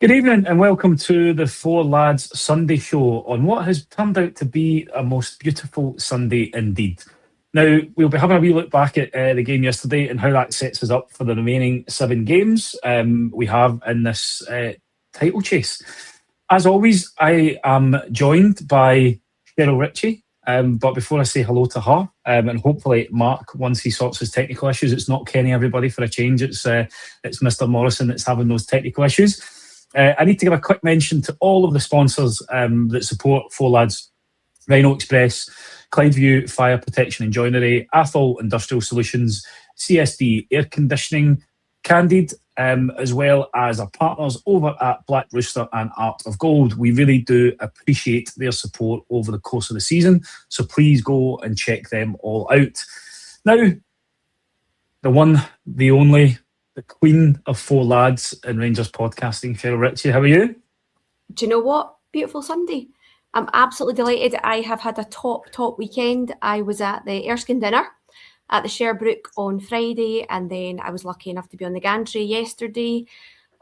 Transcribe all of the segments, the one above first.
Good evening and welcome to the Four Lads Sunday show on what has turned out to be a most beautiful Sunday indeed. Now, we'll be having a wee look back at the game yesterday and how that sets us up for the remaining 7 games we have in this title chase. As always, I am joined by Cheryl Ritchie. But before I say hello to her, and hopefully Mark, once he sorts his technical issues, it's not Kenny, everybody, for a change. It's Mr. Morrison that's having those technical issues. I need to give a quick mention to all of the sponsors that support Four Lads: Rhino Express, Clydeview Fire Protection and Joinery, Athol Industrial Solutions, CSD Air Conditioning, Candid, as well as our partners over at Black Rooster and Art of Gold. We really do appreciate their support over the course of the season, so please go and check them all out. Now, the one, the only, the queen of Four Lads and Rangers podcasting, Cheryl Ritchie, how are you? Do you know what? Beautiful Sunday. I'm absolutely delighted. I have had a top weekend. I was at the Erskine dinner at the Sherbrooke on Friday, and then I was lucky enough to be on the gantry yesterday.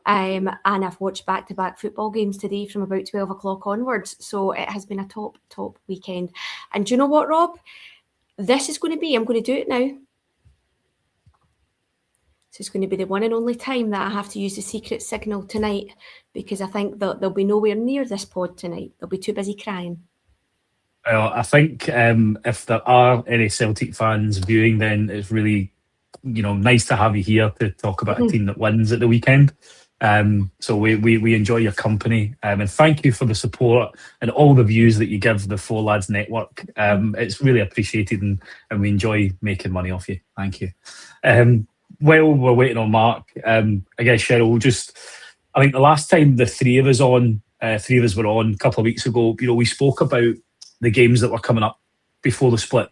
And I've watched back-to-back football games today from about 12 o'clock onwards. So it has been a top weekend. And do you know what, Rob? This is going to be, I'm going to do it now. It's going to be the one and only time that I have to use the secret signal tonight, because I think that they'll be nowhere near this pod tonight. They'll be too busy crying. Well, I think if there are any Celtic fans viewing, then it's really, nice to have you here to talk about a team that wins at the weekend. So we enjoy your company, and thank you for the support and all the views that you give the Four Lads Network. It's really appreciated, and we enjoy making money off you. Thank you. While we're waiting on Mark, I guess Cheryl, I think the last time the three of us were on a couple of weeks ago, we spoke about the games that were coming up before the split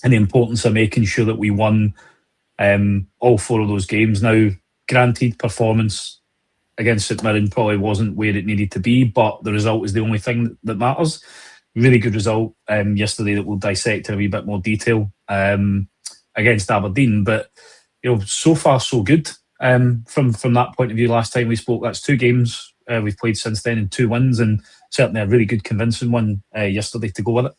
and the importance of making sure that we won all 4 of those games. Now, granted, performance against St Mirren probably wasn't where it needed to be, but the result is the only thing that matters. Really good result yesterday that we'll dissect in a wee bit more detail against Aberdeen. But so far so good from that point of view. Last time we spoke, that's 2 games we've played since then and 2 wins, and certainly a really good convincing one yesterday to go with it.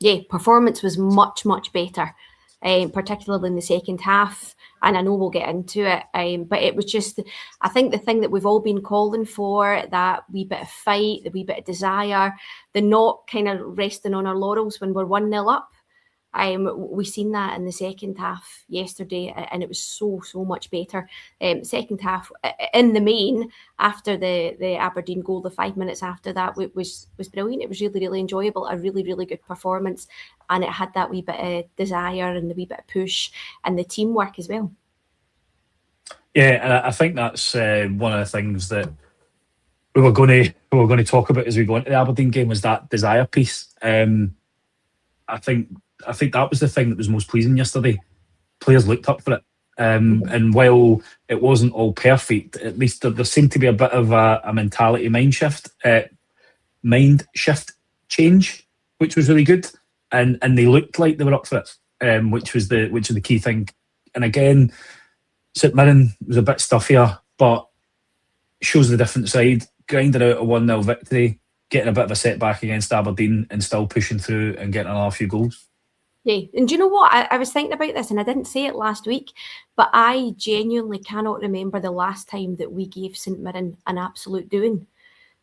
Yeah, performance was much better, particularly in the second half, and I know we'll get into it, but it was just, I think the thing that we've all been calling for, that wee bit of fight, the wee bit of desire, the not kind of resting on our laurels when we're 1-0 up. We seen that in the second half yesterday, and it was so much better. Second half, in the main, after the Aberdeen goal, the 5 minutes after that was brilliant. It was really enjoyable, a really good performance, and it had that wee bit of desire and the wee bit of push and the teamwork as well. Yeah, and I think that's one of the things that we were going to talk about as we go into the Aberdeen game, was that desire piece. I think that was the thing that was most pleasing yesterday. Players looked up for it. And while it wasn't all perfect, at least there seemed to be a bit of a mentality mind shift change, which was really good. And they looked like they were up for it, which was the key thing. And again, St Mirren was a bit stuffier, but shows the different side. Grinding out a 1-0 victory, getting a bit of a setback against Aberdeen, and still pushing through and getting another few goals. Yeah, and do you know what? I was thinking about this, and I didn't say it last week, but I genuinely cannot remember the last time that we gave St Mirren an absolute doing.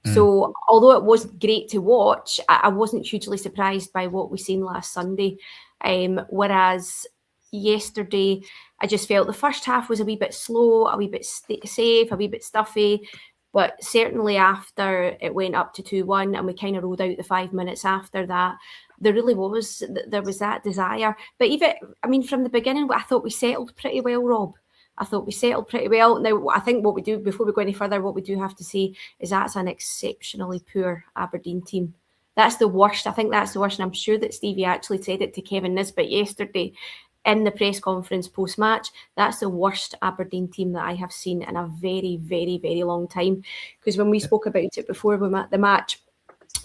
So although it was great to watch, I wasn't hugely surprised by what we seen last Sunday. Whereas yesterday, I just felt the first half was a wee bit slow, a wee bit safe, a wee bit stuffy. But certainly after it went up to 2-1 and we kind of rode out the 5 minutes after that, there was that desire. But even, from the beginning, I thought we settled pretty well, Rob. I thought we settled pretty well. Now, I think what we do, before we go any further, what we do have to say is that's an exceptionally poor Aberdeen team. That's the worst. I think that's the worst. And I'm sure that Stevie actually said it to Kevin Nisbet yesterday in the press conference post-match. That's the worst Aberdeen team that I have seen in a very, very, very long time. Because when we spoke about it before the match,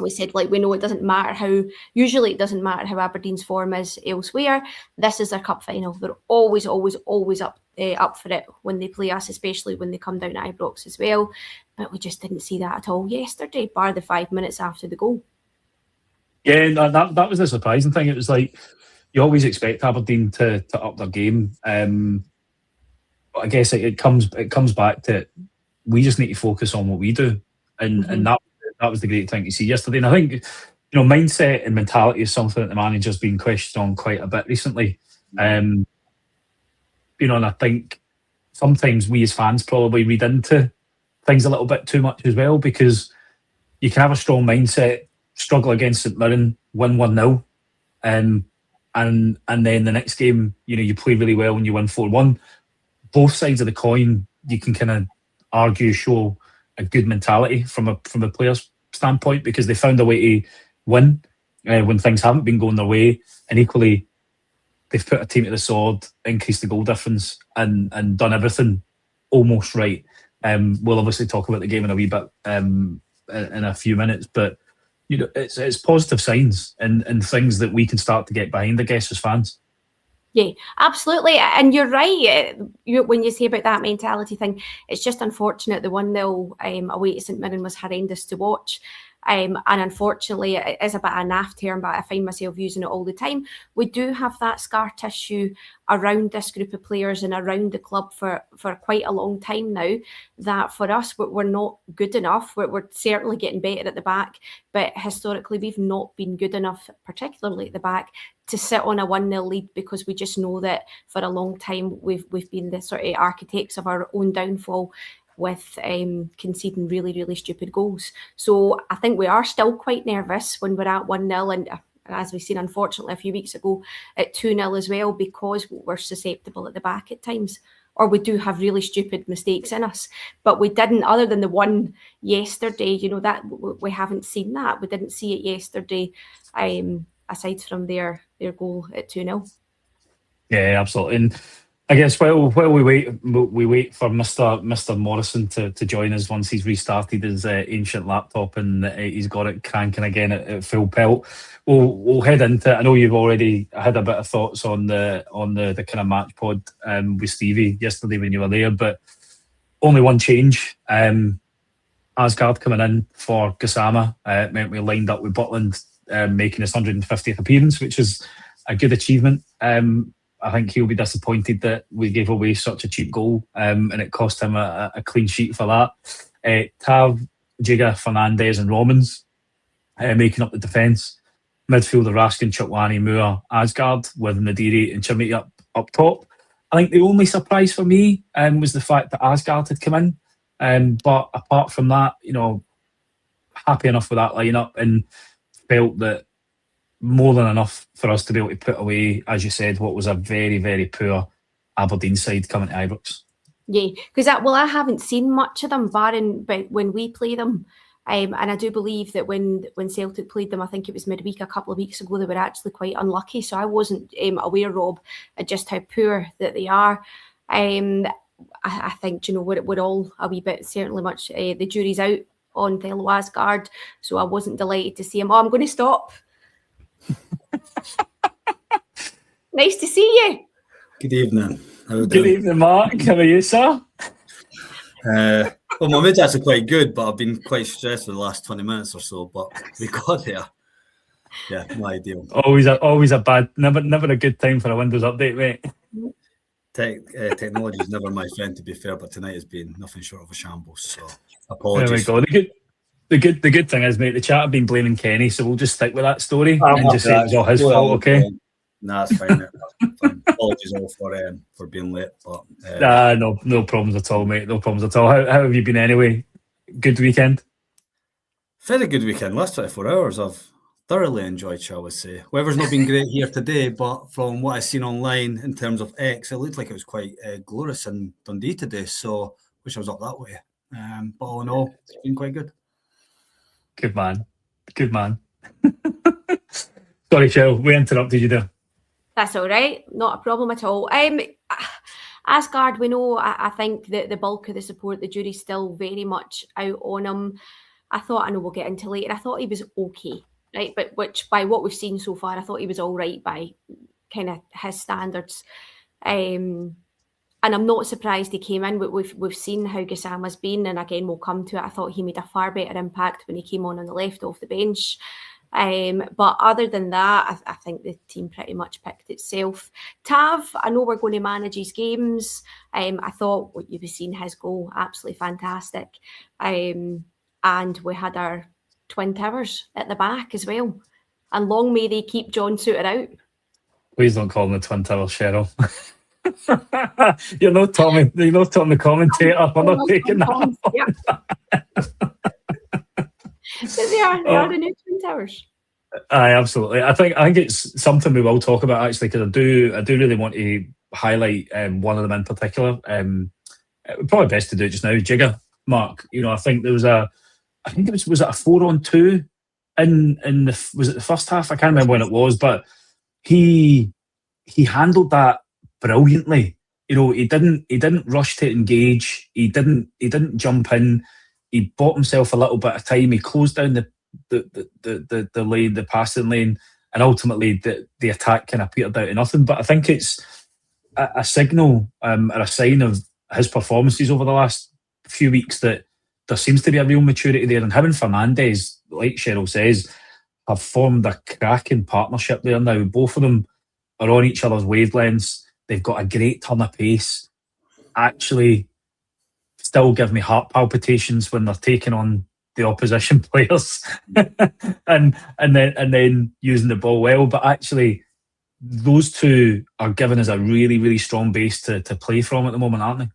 we said, we know it doesn't matter how Aberdeen's form is elsewhere. This is their cup final. They're always up up for it when they play us, especially when they come down to Ibrox as well. But we just didn't see that at all yesterday, bar the 5 minutes after the goal. Yeah, that was the surprising thing. It was like you always expect Aberdeen to up their game. But I guess it comes back to we just need to focus on what we do, and that was the great thing to see yesterday. And I think mindset and mentality is something that the manager's been questioned on quite a bit recently. And I think sometimes we as fans probably read into things a little bit too much as well, because you can have a strong mindset, struggle against St Mirren, win 1-0, and then the next game, you play really well and you win 4-1. Both sides of the coin, you can kind of argue show a good mentality from a player's standpoint, because they found a way to win when things haven't been going their way, and equally they've put a team to the sword, increased the goal difference, and done everything almost right. We'll obviously talk about the game in a wee bit in a few minutes, but it's positive signs and things that we can start to get behind, I guess, as fans. Yeah, absolutely. And you're right. When you say about that mentality thing, it's just unfortunate the 1-0 away to St Mirren was horrendous to watch. And unfortunately, it is a bit of a naff term, but I find myself using it all the time. We do have that scar tissue around this group of players and around the club for quite a long time now, that for us, we're not good enough. We're certainly getting better at the back, but historically, we've not been good enough, particularly at the back, to sit on a 1-0 lead, because we just know that for a long time, we've been the sort of architects of our own downfall, with conceding really, really stupid goals. So I think we are still quite nervous when we're at 1-0, and as we've seen, unfortunately, a few weeks ago at 2-0 as well, because we're susceptible at the back at times, or we do have really stupid mistakes in us. But we didn't, other than the one yesterday, that we haven't seen that. We didn't see it yesterday, aside from their goal at 2-0. Yeah, absolutely. And I guess while we wait for Mr. Morrison to join us once he's restarted his ancient laptop and he's got it cranking again at full pelt. We'll head into it. I know you've already had a bit of thoughts on the kind of match pod with Stevie yesterday when you were there, but only one change. Asgard coming in for Gassama meant we lined up with Butland making his 150th appearance, which is a good achievement. I think he'll be disappointed that we gave away such a cheap goal, and it cost him a clean sheet for that. Tav, Jiga, Fernandez and Romans making up the defence. Midfielder Raskin, Chukwani, Moore, Asgard with Nadiri and Chimity up top. I think the only surprise for me was the fact that Asgard had come in. But apart from that, happy enough with that lineup, and felt that more than enough for us to be able to put away, as you said, what was a very, very poor Aberdeen side coming to Ibrox. Yeah, because I haven't seen much of them, barring when we play them. And I do believe that when Celtic played them, I think it was midweek a couple of weeks ago, they were actually quite unlucky. So I wasn't aware, Rob, of just how poor that they are. I think, we're all a wee bit, certainly much, the jury's out on fellow Asgard. So I wasn't delighted to see him. Oh, I'm going to stop. Nice to see you. Good evening. Good evening, Mark. How are you, sir? Well, my mood's actually quite good, but I've been quite stressed for the last 20 minutes or so. But we got there. Yeah, no ideal. Always a bad, never a good time for a Windows update, mate. Technology is never my friend, to be fair, but tonight has been nothing short of a shambles. So apologies. There we go. The good thing is, mate, the chat have been blaming Kenny, so we'll just stick with that story and just say it was all his fault, okay? Nah, it's fine. Apologies all for being late, but no problems at all, mate. No problems at all. How have you been anyway? Good weekend? Very good weekend. Last 24 hours I've thoroughly enjoyed, shall we say. Weather's not been great here today, but from what I've seen online in terms of X, it looked like it was quite glorious in Dundee today, so wish I was up that way. But all in all, it's been quite good. Good man. Sorry, Shell, we interrupted you there. That's all right. Not a problem at all. Asgard, we know, I think that the bulk of the support, the jury's still very much out on him. I know we'll get into later, I thought he was okay, right? But which, by what we've seen so far, I thought he was all right by kind of his standards. I And I'm not surprised he came in. We've seen how Gassama's been, and again, we'll come to it. I thought he made a far better impact when he came on the left off the bench. But other than that, I think the team pretty much picked itself. Tav, I know we're going to manage his games. I thought what you've seen his goal, absolutely fantastic. And we had our twin towers at the back as well. And long may they keep John Suter out. Please don't call him the Twin Towers, Cheryl. You're not Tommy the commentator. We're not taking that. They are the new Twin Towers. Aye, absolutely. I think it's something we will talk about actually, because I do really want to highlight one of them in particular. Probably best to do it just now. Jigger, Mark. I think there was was it a 4-on-2 in was it the first half? I can't remember when it was, but he handled that brilliantly. He didn't rush to engage. He didn't jump in. He bought himself a little bit of time. He closed down the lane, the passing lane, and ultimately the attack kind of petered out to nothing. But I think it's a signal or a sign of his performances over the last few weeks that there seems to be a real maturity there. And him and Fernandes, like Cheryl says, have formed a cracking partnership there now. Both of them are on each other's wavelengths. They've got a great turn of pace. Actually, still give me heart palpitations when they're taking on the opposition players and then using the ball well. But actually, those two are giving us a really, really strong base to play from at the moment, aren't they?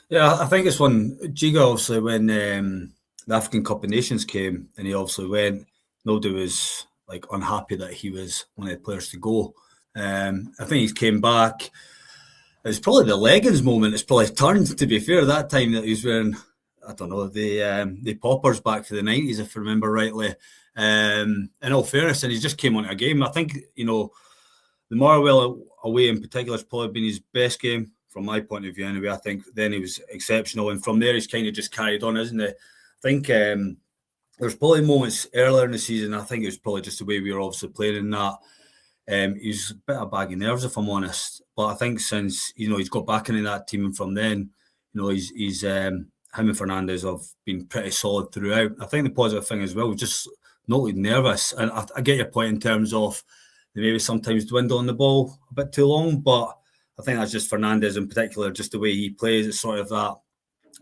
Yeah, I think it's one. Giga, obviously, when the African Cup of Nations came and he obviously went, nobody was unhappy that he was one of the players to go. I think he's came back. It was probably the leggings moment. It's probably turned, to be fair, that time that he was wearing, I don't know, the poppers back for the 90s, if I remember rightly. In all fairness, and he just came on a game. I think, the Marwell away in particular has probably been his best game from my point of view anyway. I think then he was exceptional. And from there, he's kind of just carried on, isn't it? I think there's probably moments earlier in the season, I think it was probably just the way we were obviously playing in that. He's a bit of a bag of nerves, if I'm honest. But I think since, he's got back into that team, and from then, he's him and Fernandes have been pretty solid throughout. I think the positive thing as well, just not look nervous. And I get your point in terms of they maybe sometimes dwindle on the ball a bit too long, but I think that's just Fernandes in particular, just the way he plays. It's sort of that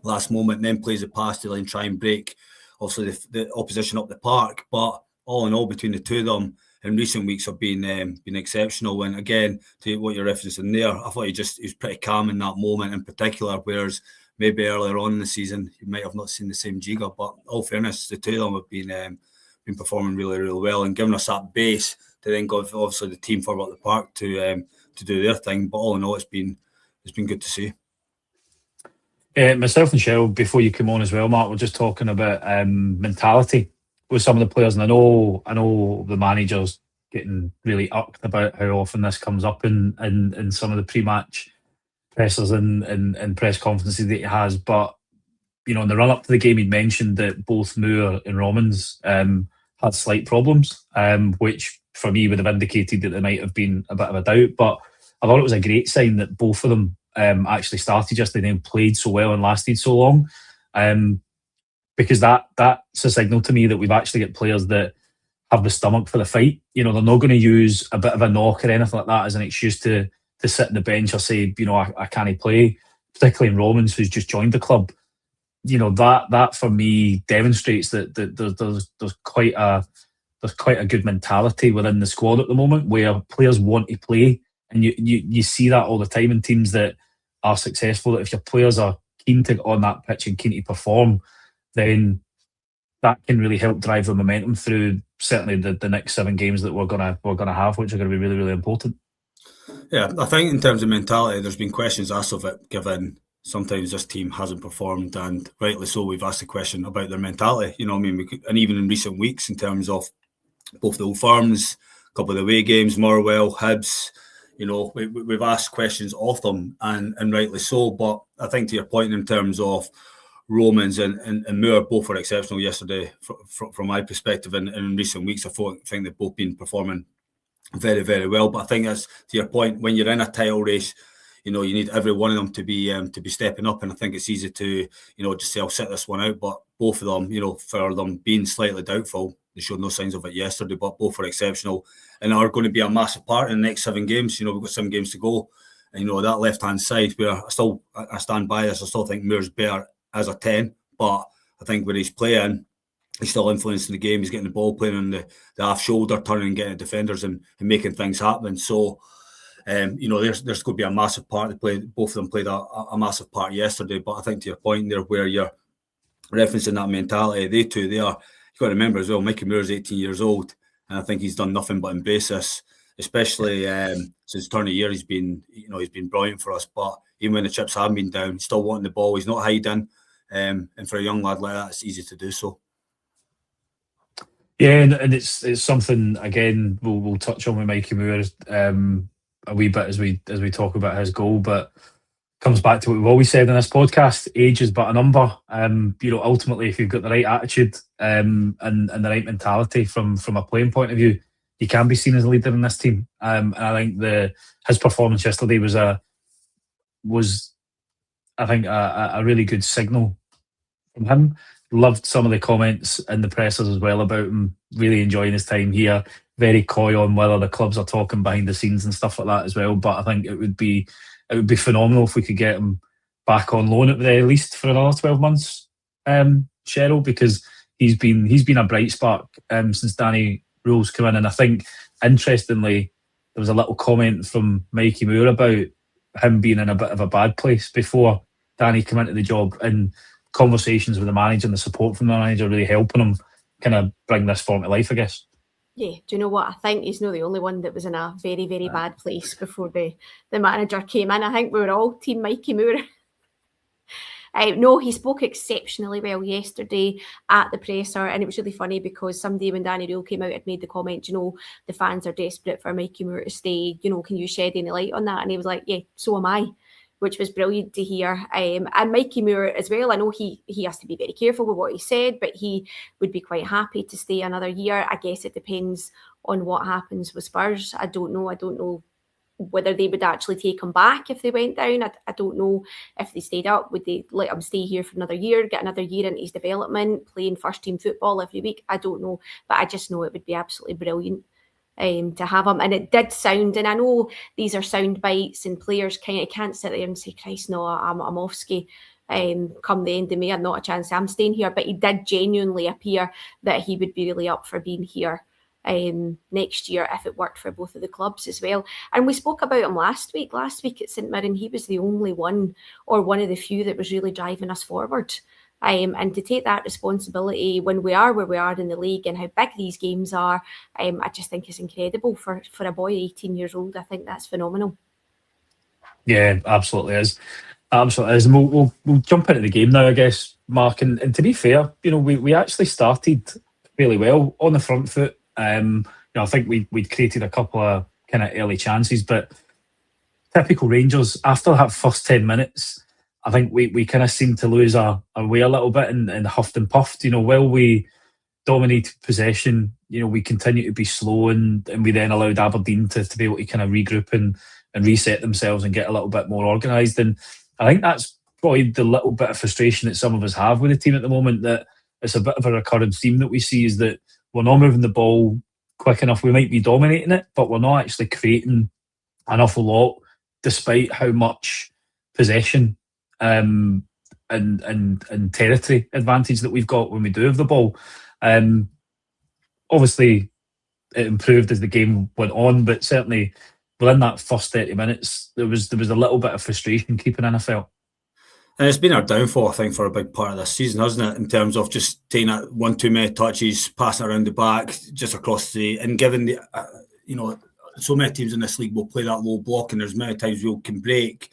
last moment and then plays the pass to try and break, obviously, the opposition up the park. But all in all, between the two of them, in recent weeks have been exceptional. And again, to what you're referencing there, I thought he was pretty calm in that moment in particular, whereas maybe earlier on in the season, you might have not seen the same Giga. But all fairness, the two of them have been performing really, really well and giving us that base to then go, obviously, the team further up the park to do their thing. But all in all, it's been good to see. Myself and Cheryl, before you come on as well, Mark, we're just talking about mentality with some of the players, and I know the manager's getting really irked about how often this comes up in some of the pre-match pressers and press conferences that he has. But in the run-up to the game, he'd mentioned that both Moore and Romans had slight problems, which for me would have indicated that there might have been a bit of a doubt. But I thought it was a great sign that both of them actually started yesterday and played so well and lasted so long, because that's a signal to me that we've actually got players that have the stomach for the fight. They're not going to use a bit of a knock or anything like that as an excuse to sit on the bench or say, I can't play, particularly in Romans, who's just joined the club. That for me demonstrates that there's quite a good mentality within the squad at the moment where players want to play, and you see that all the time in teams that are successful. That if your players are keen to get on that pitch and keen to perform, then that can really help drive the momentum through certainly the next 7 games that we're gonna have, which are going to be really, really important. Yeah, I think in terms of mentality, there's been questions asked of it, given sometimes this team hasn't performed, and rightly so. We've asked the question about their mentality. And even in recent weeks, in terms of both the Old Firms, a couple of the away games, Morwell, Hibs, we've asked questions of them, and rightly so. But I think to your point in terms of Romans and Moore, both were exceptional yesterday from my perspective. And in recent weeks, I think they've both been performing very, very well. But I think that's to your point, when you're in a title race, you need every one of them to be stepping up. And I think it's easy to, just say, I'll sit this one out. But both of them, for them being slightly doubtful, they showed no signs of it yesterday, but both are exceptional and are going to be a massive part in the next 7 games. We've got 7 games to go. And, that left-hand side where I stand by this, I still think Moore's better as a 10, but I think when he's playing, he's still influencing the game. He's getting the ball, playing on the half shoulder, turning and getting at defenders and making things happen. So, there's going to be a massive part. Both of them played a massive part yesterday. But I think to your point there, where you're referencing that mentality, you've got to remember as well, Mikey Moore's 18 years old, and I think he's done nothing but embrace this, especially since turn of year. He's been brilliant for us. But even when the chips have been down, he's still wanting the ball. He's not hiding, and for a young lad like that, it's easy to do so. Yeah, and it's something again we'll touch on with Mikey Moore a wee bit as we talk about his goal, but comes back to what we've always said in this podcast: age is but a number. Ultimately, if you've got the right attitude and the right mentality from a playing point of view, you can be seen as a leader in this team. And I think his performance yesterday was a really good signal from him. Loved some of the comments in the pressers as well about him really enjoying his time here. Very coy on whether the clubs are talking behind the scenes and stuff like that as well. But I think it would be phenomenal if we could get him back on loan at the very least for another 12 months, Cheryl, because he's been a bright spark since Danny Rule's come in. And I think, interestingly, there was a little comment from Mikey Moore about him being in a bit of a bad place before Danny came into the job, and conversations with the manager and the support from the manager really helping him kind of bring this form to life, I guess. Yeah, do you know what? I think he's not the only one that was in a very, very bad place before the manager came in. I think we were all team Mikey Moore. No, he spoke exceptionally well yesterday at the presser, and it was really funny because someday when Danny Rule came out, had made the comment, the fans are desperate for Mikey Moore to stay, can you shed any light on that? And he was like, yeah, so am I, which was brilliant to hear. And Mikey Moore as well, I know he has to be very careful with what he said, but he would be quite happy to stay another year. I guess it depends on what happens with Spurs. I don't know whether they would actually take him back if they went down. I don't know if they stayed up. Would they let him stay here for another year, get another year into his development, playing first team football every week? I don't know. But I just know it would be absolutely brilliant to have him. And it did sound, and I know these are sound bites and players can't sit there and say, Christ, no, I'm off ski. Come the end of May, I've not a chance, I'm staying here. But he did genuinely appear that he would be really up for being here next year if it worked for both of the clubs as well. And we spoke about him last week at St Mirren. He was the only one, or one of the few, that was really driving us forward. And to take that responsibility when we are where we are in the league and how big these games are, I just think is incredible for a boy 18 years old. I think that's phenomenal. Yeah, absolutely is. Absolutely is. And we'll jump into the game now, I guess, Mark. And to be fair, we actually started really well on the front foot. I think we'd created a couple of kind of early chances, but typical Rangers, after that first 10 minutes, I think we kind of seemed to lose our way a little bit and huffed and puffed. While we dominated possession, we continued to be slow, and we then allowed Aberdeen to be able to kind of regroup and reset themselves and get a little bit more organised. And I think that's probably the little bit of frustration that some of us have with the team at the moment, that it's a bit of a recurrent theme that we see, is that we're not moving the ball quick enough. We might be dominating it, but we're not actually creating an awful lot, despite how much possession and territory advantage that we've got when we do have the ball. Obviously, it improved as the game went on, but certainly within that first 30 minutes, there was a little bit of frustration keeping in, I felt. And it's been our downfall, I think, for a big part of this season, hasn't it? In terms of just taking that one too many touches, passing around the back, just across and giving the, so many teams in this league will play that low block, and there's many times we can break,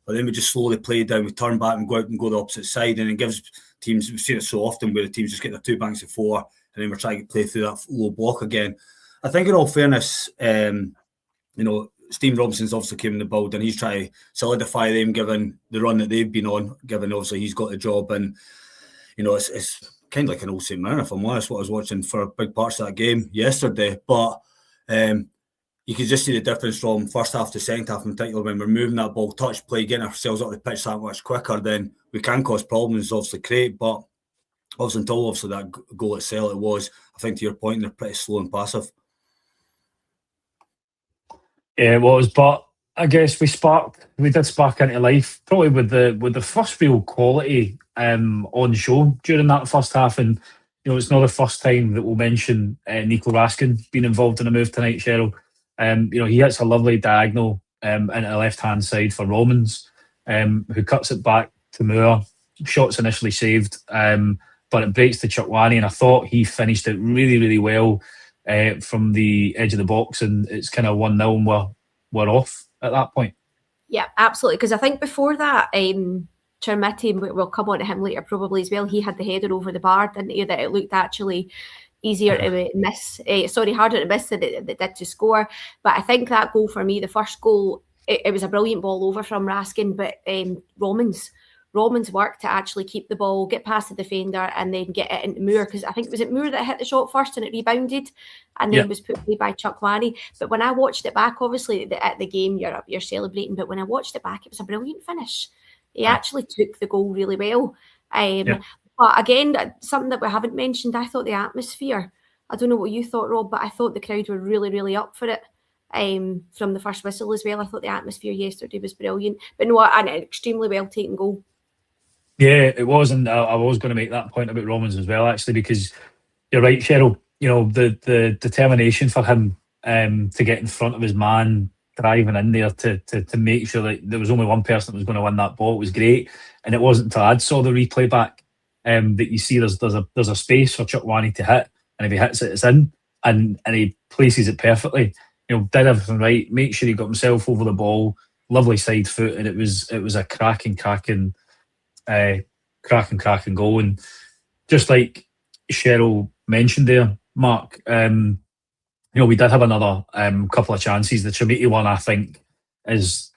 but then we just slowly play down, we turn back and go out and go the opposite side, and it gives teams, we've seen it so often where the teams just get their 2 banks of 4, and then we're trying to play through that low block again. I think in all fairness, Steve Robinson's obviously came in the build, and he's trying to solidify them given the run that they've been on, given obviously he's got the job. And, it's kind of like an old St Mirren, if I'm honest, what I was watching for big parts of that game yesterday. But, you could just see the difference from first half to second half in particular. When we're moving that ball, touch play, getting ourselves up the pitch that much quicker, then we can cause problems, obviously create, but obviously until obviously that goal at Celtic was, I think to your point, they're pretty slow and passive. Yeah, it was, but I guess we did spark into life, probably with the first real quality on show during that first half. And it's not the first time that we'll mention Nico Raskin being involved in a move tonight, Cheryl. He hits a lovely diagonal into the left hand side for Romans, who cuts it back to Moore. Shots initially saved, but it breaks to Chukwani, and I thought he finished it really, really well from the edge of the box, and it's kind of 1-0 and we're off at that point. Yeah, absolutely. Because I think before that, Chermiti, we'll come on to him later probably as well, he had the header over the bar, didn't he? That it looked actually easier to miss, harder to miss than it did to score. But I think that goal for me, the first goal, it was a brilliant ball over from Raskin, but Romans work to actually keep the ball, get past the defender, and then get it into Moore. Because I think, was it Moore that hit the shot first and it rebounded and then was put away by Chukwani? But when I watched it back, obviously at the game you're celebrating, but when I watched it back, it was a brilliant finish. He actually took the goal really well. But again, something that we haven't mentioned, I thought the atmosphere, I don't know what you thought, Rob, but I thought the crowd were really, really up for it. From the first whistle as well. I thought the atmosphere yesterday was brilliant. But no, an extremely well taken goal. Yeah, it was, and I was going to make that point about Romans as well, actually, because you're right, Cheryl. The determination for him to get in front of his man, driving in there to make sure that there was only one person that was going to win that ball was great. And it wasn't until I saw the replay back that you see there's a space for Chukwani to hit, and if he hits it, it's in, and he places it perfectly. Did everything right, make sure he got himself over the ball, lovely side foot, and it was a cracking goal. And just like Cheryl mentioned there, Mark, we did have another couple of chances. The Chermiti one, I think, is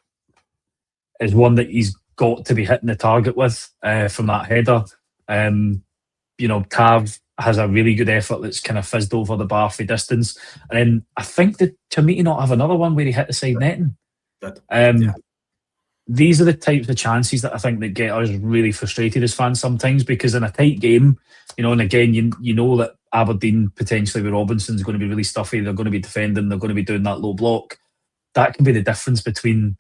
one that he's got to be hitting the target with from that header. Tav has a really good effort that's kind of fizzed over the bar for distance. And then I think the Chermiti not have another one where he hit the side netting. These are the types of chances that I think that get us really frustrated as fans sometimes, because in a tight game, and again, you know that Aberdeen potentially with Robinson's going to be really stuffy, they're going to be defending, they're going to be doing that low block. That can be the difference between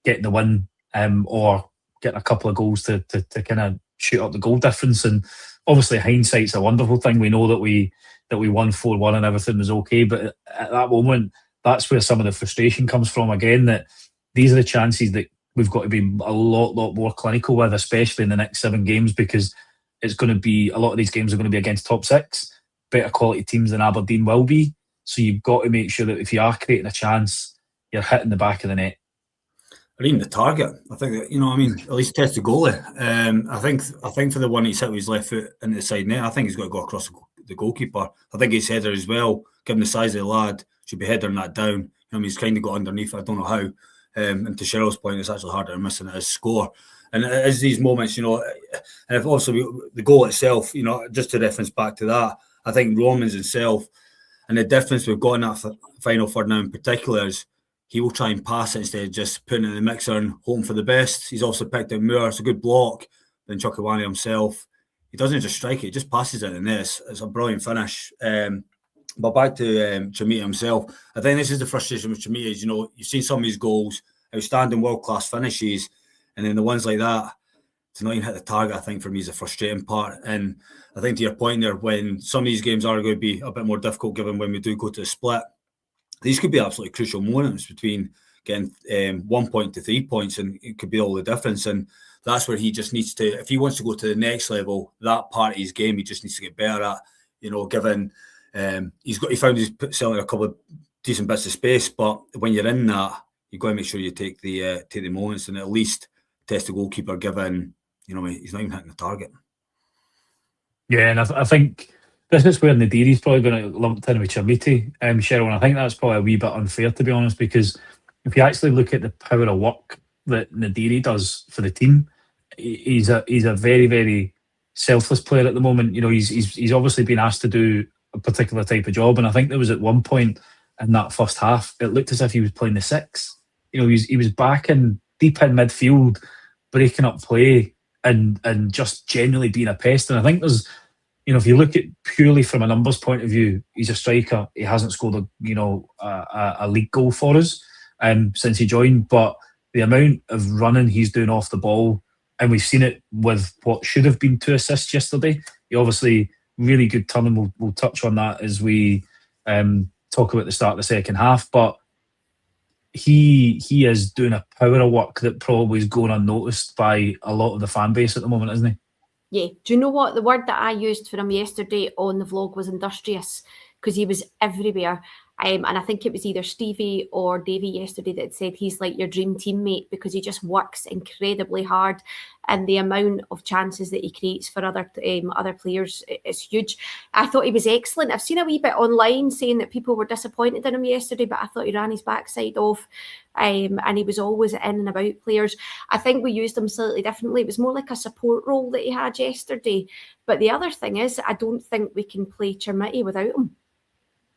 getting the win or getting a couple of goals to kind of shoot up the goal difference. And obviously hindsight's a wonderful thing. We know that we won 4-1 and everything was okay, but at that moment, that's where some of the frustration comes from again, that these are the chances that we've got to be a lot more clinical with, especially in the next 7 games, because it's going to be, a lot of these games are going to be against top 6, better quality teams than Aberdeen will be. So you've got to make sure that if you are creating a chance, you're hitting the back of the net. Or even the target. I think that, at least test the goalie. I think for the one he's hit with his left foot into the side net, I think he's got to go across the goalkeeper. I think his header as well, given the size of the lad, should be headering that down. He's kind of got underneath, I don't know how. And to Cheryl's point, it's actually harder to miss than it is score. And it is these moments, and if also the goal itself, just to reference back to that, I think Romans himself, and the difference we've got in that final third now in particular is he will try and pass it instead of just putting it in the mixer and hoping for the best. He's also picked out Moore. It's a good block. Then Chukwani himself, he doesn't just strike it, he just passes it in this. It's a brilliant finish. But back to Chermiti himself, I think this is the frustration with Chermiti is, you've seen some of his goals, outstanding world-class finishes, and then the ones like that, to not even hit the target, I think for me is a frustrating part. And I think to your point there, when some of these games are going to be a bit more difficult, given when we do go to the split, these could be absolutely crucial moments between getting 1 point to 3 points, and it could be all the difference. And that's where he just needs to, if he wants to go to the next level, that part of his game, he just needs to get better at, given he found his selling a couple of decent bits of space, but when you're in that, you've got to make sure you take the moments and at least test the goalkeeper, given he's not even hitting the target. Yeah, and I think this is where Nadiri's probably going to lump in with Chermiti, Cheryl, and I think that's probably a wee bit unfair, to be honest, because if you actually look at the power of work that Nadiri does for the team, he's a very, very selfless player at the moment. He's obviously been asked to do a particular type of job, and I think there was at one point in that first half, it looked as if he was playing the six. He was back in deep in midfield, breaking up play and just genuinely being a pest. And I think there's, if you look at purely from a numbers point of view, he's a striker. He hasn't scored a league goal for us since he joined, but the amount of running he's doing off the ball, and we've seen it with what should have been 2 assists yesterday. He obviously really good turn, and we'll touch on that as we talk about the start of the second half. But he is doing a power of work that probably is going unnoticed by a lot of the fan base at the moment, isn't he? Yeah. Do you know what? The word that I used for him yesterday on the vlog was industrious, because he was everywhere. And I think it was either Stevie or Davey yesterday that said he's like your dream teammate, because he just works incredibly hard, and the amount of chances that he creates for other players is huge. I thought he was excellent. I've seen a wee bit online saying that people were disappointed in him yesterday, but I thought he ran his backside off, and he was always in and about players. I think we used him slightly differently. It was more like a support role that he had yesterday. But the other thing is, I don't think we can play Chermiti without him.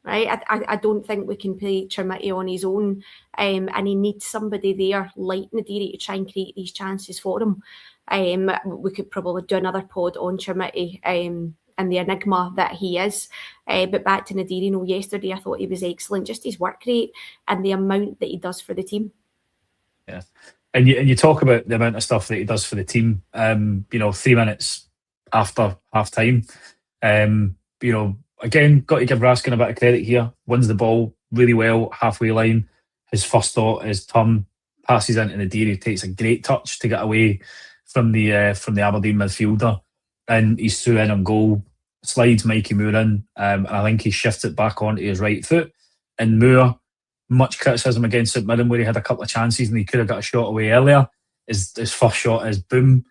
Right, I don't think we can play Chermiti on his own, and he needs somebody there like Nadiri to try and create these chances for him. We could probably do another pod on Chermiti and the enigma that he is. But back to Nadiri, yesterday I thought he was excellent. Just his work rate and the amount that he does for the team. Yeah, and you talk about the amount of stuff that he does for the team. 3 minutes after half time, again, got to give Raskin a bit of credit here. Wins the ball really well, halfway line. His first thought is turn, passes into Nadiri, takes a great touch to get away from the Aberdeen midfielder, and he's through in on goal. Slides Mikey Moore in, and I think he shifts it back onto his right foot. And Moore, much criticism against St Mirren, where he had a couple of chances and he could have got a shot away earlier. His first shot is boom,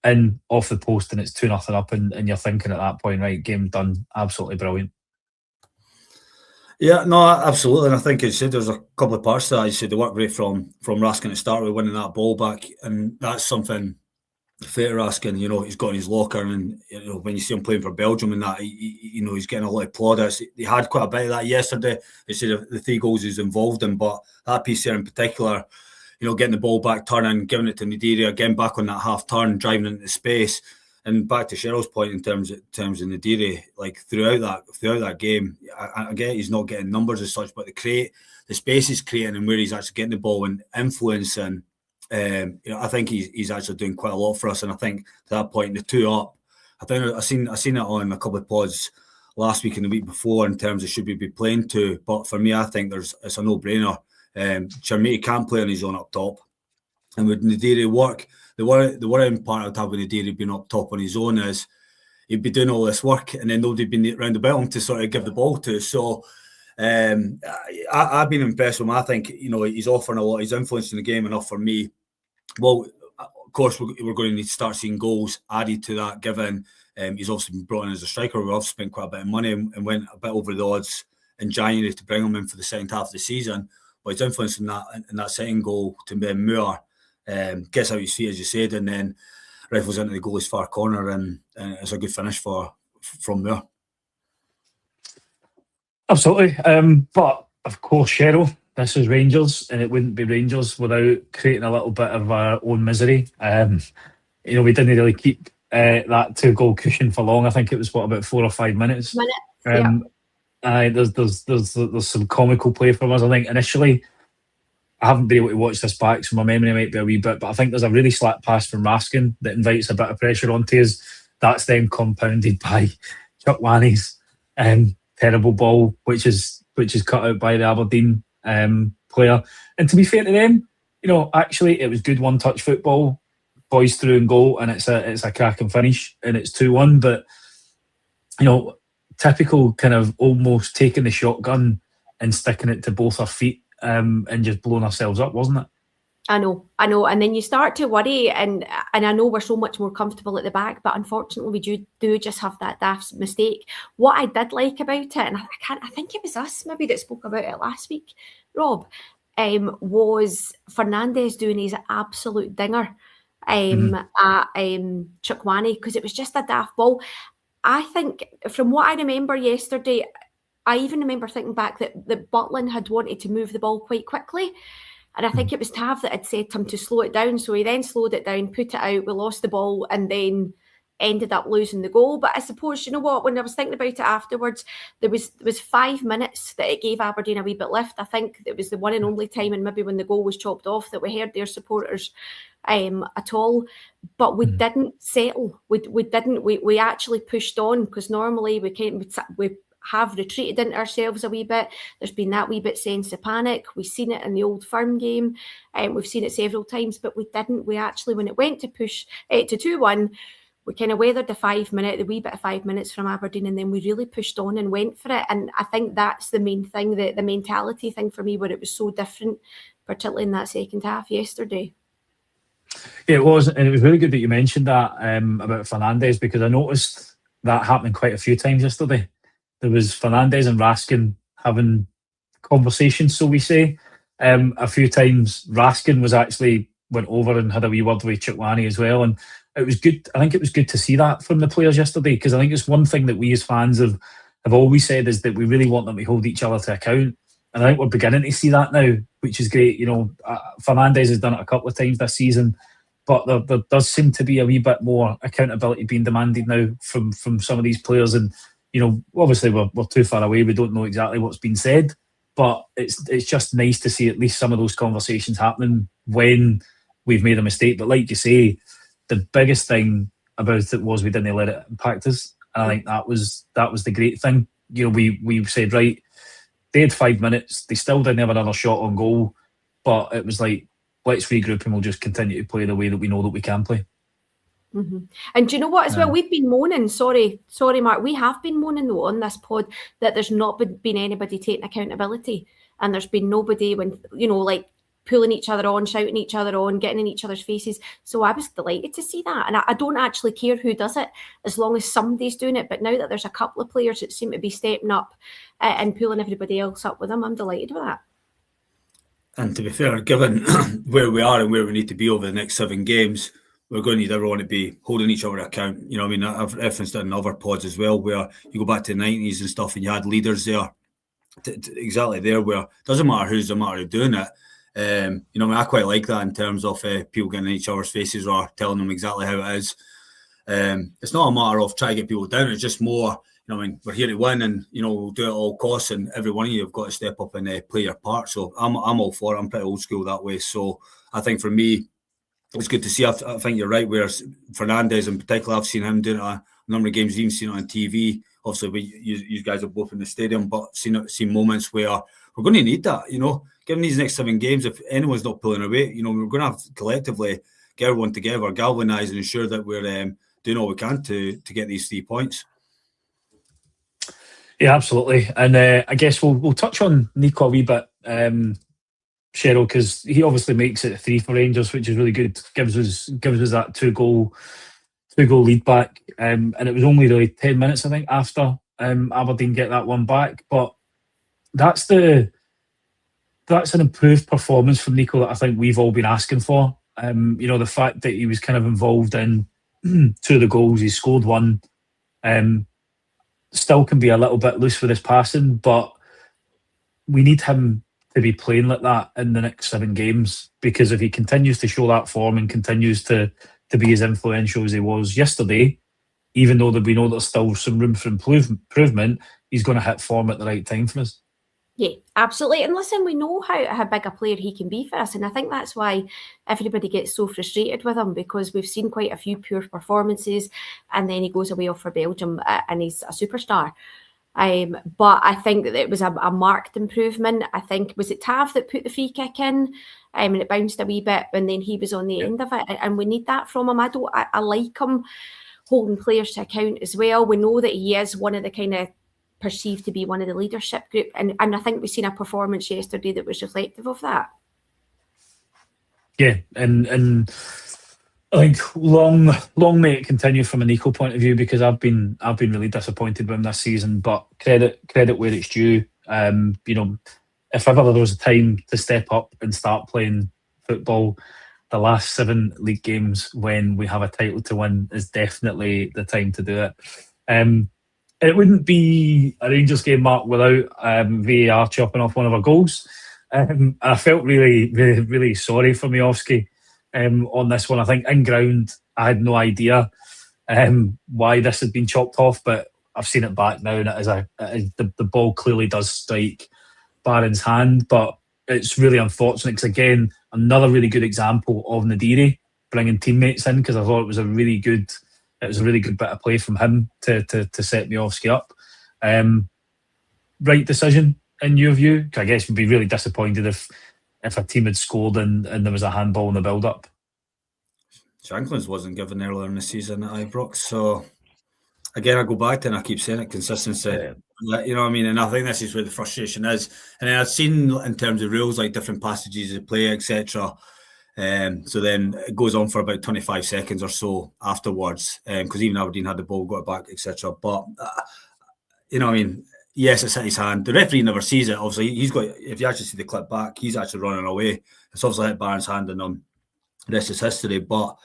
in off the post, and it's 2-0 up, and you're thinking at that point, right, game done. Absolutely brilliant. Yeah, no, absolutely. And I think, as you said, there's a couple of parts to that. You said the work rate from Raskin to start with, winning that ball back, and that's something fair Raskin. He's got in his locker, and when you see him playing for Belgium and that, he's getting a lot of plaudits. He had quite a bit of that yesterday. He said the 3 goals he's involved in, but that piece there in particular, getting the ball back, turning, giving it to Nadiri, again back on that half turn, driving into space. And back to Cheryl's point in terms of Nadiri, like throughout that game, I get he's not getting numbers as such, but the space he's creating and where he's actually getting the ball and influencing, I think he's actually doing quite a lot for us. And I think to that point, the 2 up, I think I seen it on a couple of pods last week and the week before in terms of should we be playing 2. But for me, I think it's a no-brainer. Chermiti can't play on his own up top, and with Nadiri work, the worrying part I'd have with Nadiri being up top on his own is he'd be doing all this work and then nobody'd be round about him to sort of give the ball to. So I've been impressed with him. I think he's offering a lot. He's influencing the game enough for me. Well, of course we're going to need to start seeing goals added to that. Given he's obviously been brought in as a striker, we've also spent quite a bit of money and went a bit over the odds in January to bring him in for the second half of the season. But he's influencing that in that second goal to be Moore. Gets out his feet, as you said, and then rifles into the goalie's far corner, and it's a good finish from there. Absolutely. But of course, Cheryl, this is Rangers, and it wouldn't be Rangers without creating a little bit of our own misery. We didn't really keep that 2-goal cushion for long. I think it was about 4 or 5 minutes. Yeah. There's some comical play from us. I think initially, I haven't been able to watch this back, so my memory might be a wee bit, but I think there's a really slack pass from Raskin that invites a bit of pressure onto us. That's then compounded by Chuck Wanny's terrible ball, which is cut out by the Aberdeen player. And to be fair to them, actually it was good one-touch football, boys through and goal, and it's a cracking finish, and it's 2-1. But typical kind of almost taking the shotgun and sticking it to both our feet. And just blowing ourselves up, wasn't it? I know. And then you start to worry, and I know we're so much more comfortable at the back, but unfortunately we do just have that daft mistake. What I did like about it, and I think it was us maybe that spoke about it last week, Rob, was Fernandez doing his absolute dinger at Chukwani, because it was just a daft ball. I think from what I remember yesterday, I even remember thinking back that Butland had wanted to move the ball quite quickly. And I think it was Tav that had said to him to slow it down. So he then slowed it down, put it out, we lost the ball, and then ended up losing the goal. But I suppose, you know what, when I was thinking about it afterwards, there was 5 minutes that it gave Aberdeen a wee bit lift. I think it was the one and only time, and maybe when the goal was chopped off, that we heard their supporters at all. But we didn't settle. We actually pushed on, because normally we have retreated into ourselves a wee bit. There's been that wee bit sense of panic. We've seen it in the Old Firm game. We've seen it several times, but we didn't. We actually, when it went to push to 2-1, we kind of weathered the wee bit of 5 minutes from Aberdeen, and then we really pushed on and went for it. And I think that's the main thing, the mentality thing for me, where it was so different, particularly in that second half yesterday. Yeah, it was. And it was really good that you mentioned that about Fernandes, because I noticed that happening quite a few times yesterday. There was Fernandes and Raskin having conversations, so we say. A few times Raskin went over and had a wee word with Chikwani as well, and it was good. I think it was good to see that from the players yesterday, because I think it's one thing that we as fans have always said, is that we really want them to hold each other to account, and I think we're beginning to see that now, which is great. You know, Fernandes has done it a couple of times this season, but there does seem to be a wee bit more accountability being demanded now from some of these players. And you know, obviously we're too far away. We don't know exactly what's been said, but it's just nice to see at least some of those conversations happening when we've made a mistake. But like you say, the biggest thing about it was we didn't let it impact us. And I think that was the great thing. You know, we said, right, they had 5 minutes, they still didn't have another shot on goal, but it was like, let's regroup and we'll just continue to play the way that we know that we can play. Mm-hmm. And do you know what as well, we've been moaning, sorry Mark, we have been moaning though on this pod that there's not been anybody taking accountability, and there's been nobody, when, you know, like pulling each other on, shouting each other on, getting in each other's faces. So I was delighted to see that, and I don't actually care who does it as long as somebody's doing it. But now that there's a couple of players that seem to be stepping up and pulling everybody else up with them, I'm delighted with that. And to be fair, given where we are and where we need to be over the next 7 games, we're going to need everyone to be holding each other account. You know, I mean, I've referenced it in other pods as well, where you go back to the 90s and stuff, and you had leaders there, exactly there, where it doesn't matter who's the matter of doing it. You know, I mean, I quite like that in terms of people getting in each other's faces or telling them exactly how it is. It's not a matter of trying to get people down. It's just more, you know, I mean, we're here to win, and you know, we'll do it at all costs. And every one of you have got to step up and play your part. So I'm all for it. I'm pretty old school that way. So I think for me, it's good to see. I think you're right. Where Fernandes in particular, I've seen him doing it a number of games, even seen it on TV. Obviously, you guys are both in the stadium, but seen moments where we're going to need that. You know, given these next 7 games, if anyone's not pulling away, you know, we're going to have to collectively get everyone together, galvanise, and ensure that we're doing all we can to get these 3 points. Yeah, absolutely. And I guess we'll touch on Nico a wee bit, Cheryl, because he obviously makes it 3 for Rangers, which is really good. Gives us that two goal lead back, and it was only really 10 minutes, I think, after Aberdeen get that one back. But that's an improved performance from Nico that I think we've all been asking for. You know, the fact that he was kind of involved in 2 of the goals, he scored one. Still can be a little bit loose with his passing, but we need him to be playing like that in the next 7 games, because if he continues to show that form and continues to be as influential as he was yesterday, even though we know there's still some room for improvement, he's going to hit form at the right time for us. Yeah, absolutely. And listen, we know how big a player he can be for us. And I think that's why everybody gets so frustrated with him, because we've seen quite a few poor performances, and then he goes away off for Belgium and he's a superstar. But I think that it was a marked improvement. I think, was it Tav that put the free kick in? And it bounced a wee bit, and then he was on the end of it. And we need that from him. I like him holding players to account as well. We know that he is one of the kind of perceived to be one of the leadership group, and I think we've seen a performance yesterday that was reflective of that. Yeah, and I think long may it continue from a Nico point of view, because I've been really disappointed with him this season. But credit where it's due. You know, if ever there was a time to step up and start playing football, the last 7 league games when we have a title to win is definitely the time to do it. it wouldn't be a Rangers game, Mark, without VAR chopping off one of our goals. I felt really sorry for Miovski on this one. I think in ground, I had no idea why this had been chopped off, but I've seen it back now, and the ball clearly does strike Barron's hand, but it's really unfortunate because, again, another really good example of Nadiri bringing teammates in, because I thought it was a really good bit of play from him to set Miovski up. Right decision in your view? I guess we'd be really disappointed if a team had scored and there was a handball in the build-up. Shanklin's wasn't given earlier in the season at Ibrox, so again I go back to, and I keep saying it, consistency. You know what I mean? And I think this is where the frustration is. And then I've seen in terms of rules, like different passages of play, etc. So then it goes on for about 25 seconds or so afterwards, because even Aberdeen had the ball, got it back, etc. But you know what I mean? Yes, it's hit his hand. The referee never sees it. Obviously, he's got. If you actually see the clip back, he's actually running away. It's obviously hit Barron's hand, and the rest is history. But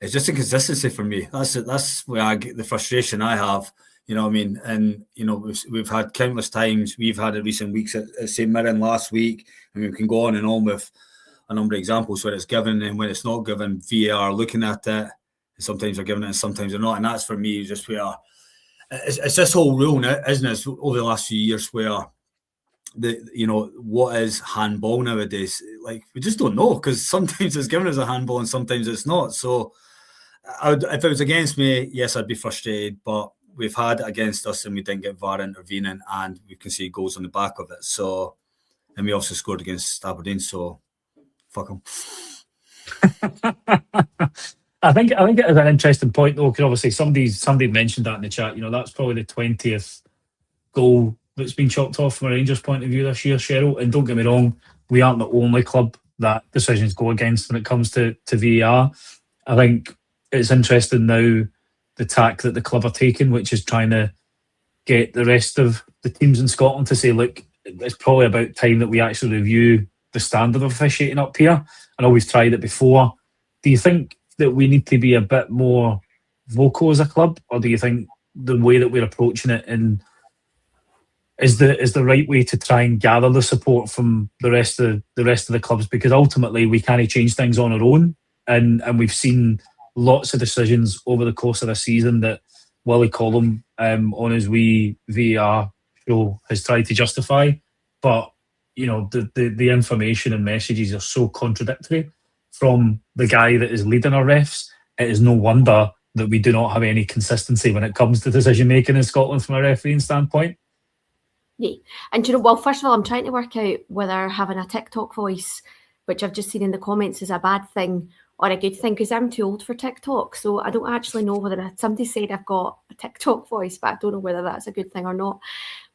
it's just inconsistency for me. That's where I get the frustration I have. You know what I mean? And you know, we've had countless times. We've had it recent weeks at St Mirren last week, and we can go on and on with a number of examples where it's given and when it's not given. VAR looking at it, and sometimes they're giving it and sometimes they're not. And that's for me just where it's this whole rule, isn't it, over the last few years where what is handball nowadays? Like, we just don't know, because sometimes it's given as a handball and sometimes it's not. So if it was against me, yes, I'd be frustrated, but we've had it against us and we didn't get VAR intervening, and we can see goals on the back of it. So, and we also scored against Aberdeen, so fuck them. I think it is an interesting point though, because obviously somebody mentioned that in the chat. You know, that's probably the 20th goal that's been chopped off from a Rangers point of view this year, Cheryl. And don't get me wrong, we aren't the only club that decisions go against when it comes to VAR. I think it's interesting now the tack that the club are taking, which is trying to get the rest of the teams in Scotland to say, look, it's probably about time that we actually review the standard of officiating up here. I know we've tried it before. Do you think that we need to be a bit more vocal as a club, or do you think the way that we're approaching it is the right way to try and gather the support from the rest of the clubs? Because ultimately we can't change things on our own, and we've seen lots of decisions over the course of the season that Willie Collum on his wee VAR show has tried to justify, but you know, the information and messages are so contradictory from the guy that is leading our refs. It is no wonder that we do not have any consistency when it comes to decision making in Scotland from a refereeing standpoint. Yeah, and you know, well, first of all, I'm trying to work out whether having a TikTok voice, which I've just seen in the comments, is a bad thing or a good thing, because I'm too old for TikTok, so I don't actually know whether somebody said I've got a TikTok voice, but I don't know whether that's a good thing or not.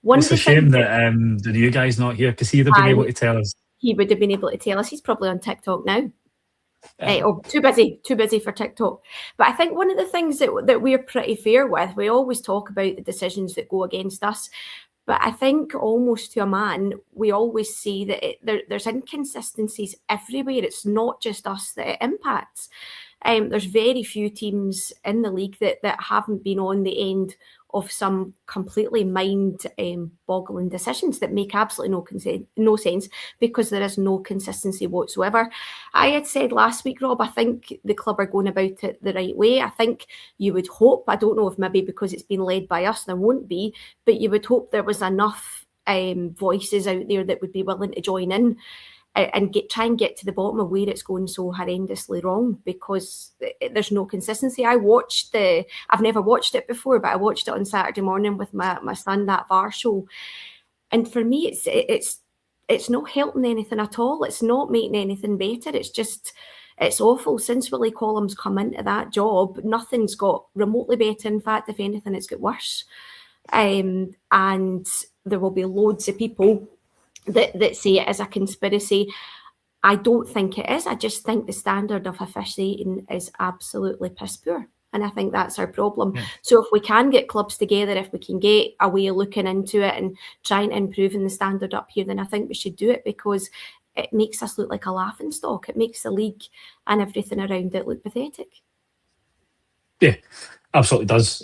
It's a shame that the new guy's not here, because he'd have been able to tell us. He would have been able to tell us. He's probably on TikTok now. Or too busy for TikTok. But I think one of the things that we're pretty fair with, we always talk about the decisions that go against us, but I think almost to a man, we always see that there's inconsistencies everywhere. It's not just us that it impacts. There's very few teams in the league that haven't been on the end of some completely mind-boggling decisions that make absolutely no sense, because there is no consistency whatsoever. I had said last week, Rob, I think the club are going about it the right way. I think you would hope, I don't know if maybe because it's been led by us, there won't be, but you would hope there was enough voices out there that would be willing to join in and try and get to the bottom of where it's going so horrendously wrong, because there's no consistency. I've never watched it before, but I watched it on Saturday morning with my son, that VAR show. And for me, it's not helping anything at all. It's not making anything better. It's awful. Since Willie Collum's come into that job, nothing's got remotely better. In fact, if anything, it's got worse. And there will be loads of people that see it as a conspiracy. I don't think it is. I just think the standard of officiating is absolutely piss poor. And I think that's our problem. Yeah. So if we can get clubs together, if we can get a way of looking into it and trying to improve the standard up here, then I think we should do it, because it makes us look like a laughing stock. It makes the league and everything around it look pathetic. Yeah, absolutely does.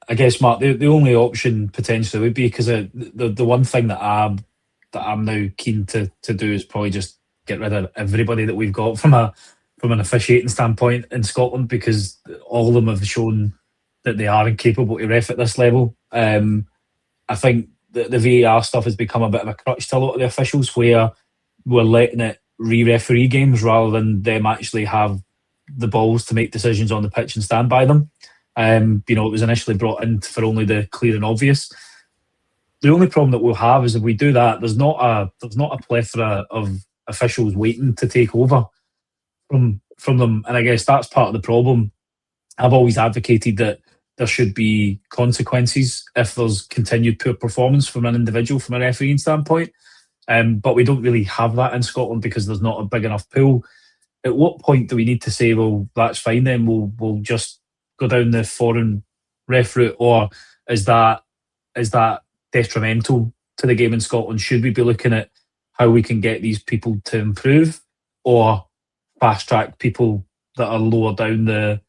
I guess, Mark, the only option potentially would be, because the one thing that I'm now keen to do is probably just get rid of everybody that we've got from an officiating standpoint in Scotland, because all of them have shown that they are incapable to ref at this level. I think the VAR stuff has become a bit of a crutch to a lot of the officials, where we're letting it re-referee games rather than them actually have the balls to make decisions on the pitch and stand by them. It was initially brought in for only the clear and obvious. The only problem that we'll have is if we do that, there's not a plethora of officials waiting to take over from them, and I guess that's part of the problem. I've always advocated that there should be consequences if there's continued poor performance from an individual from a refereeing standpoint, but we don't really have that in Scotland because there's not a big enough pool. At what point do we need to say, well, that's fine, then we'll just go down the foreign ref route, or is that detrimental to the game in Scotland? Should we be looking at how we can get these people to improve, or fast track people that are lower down the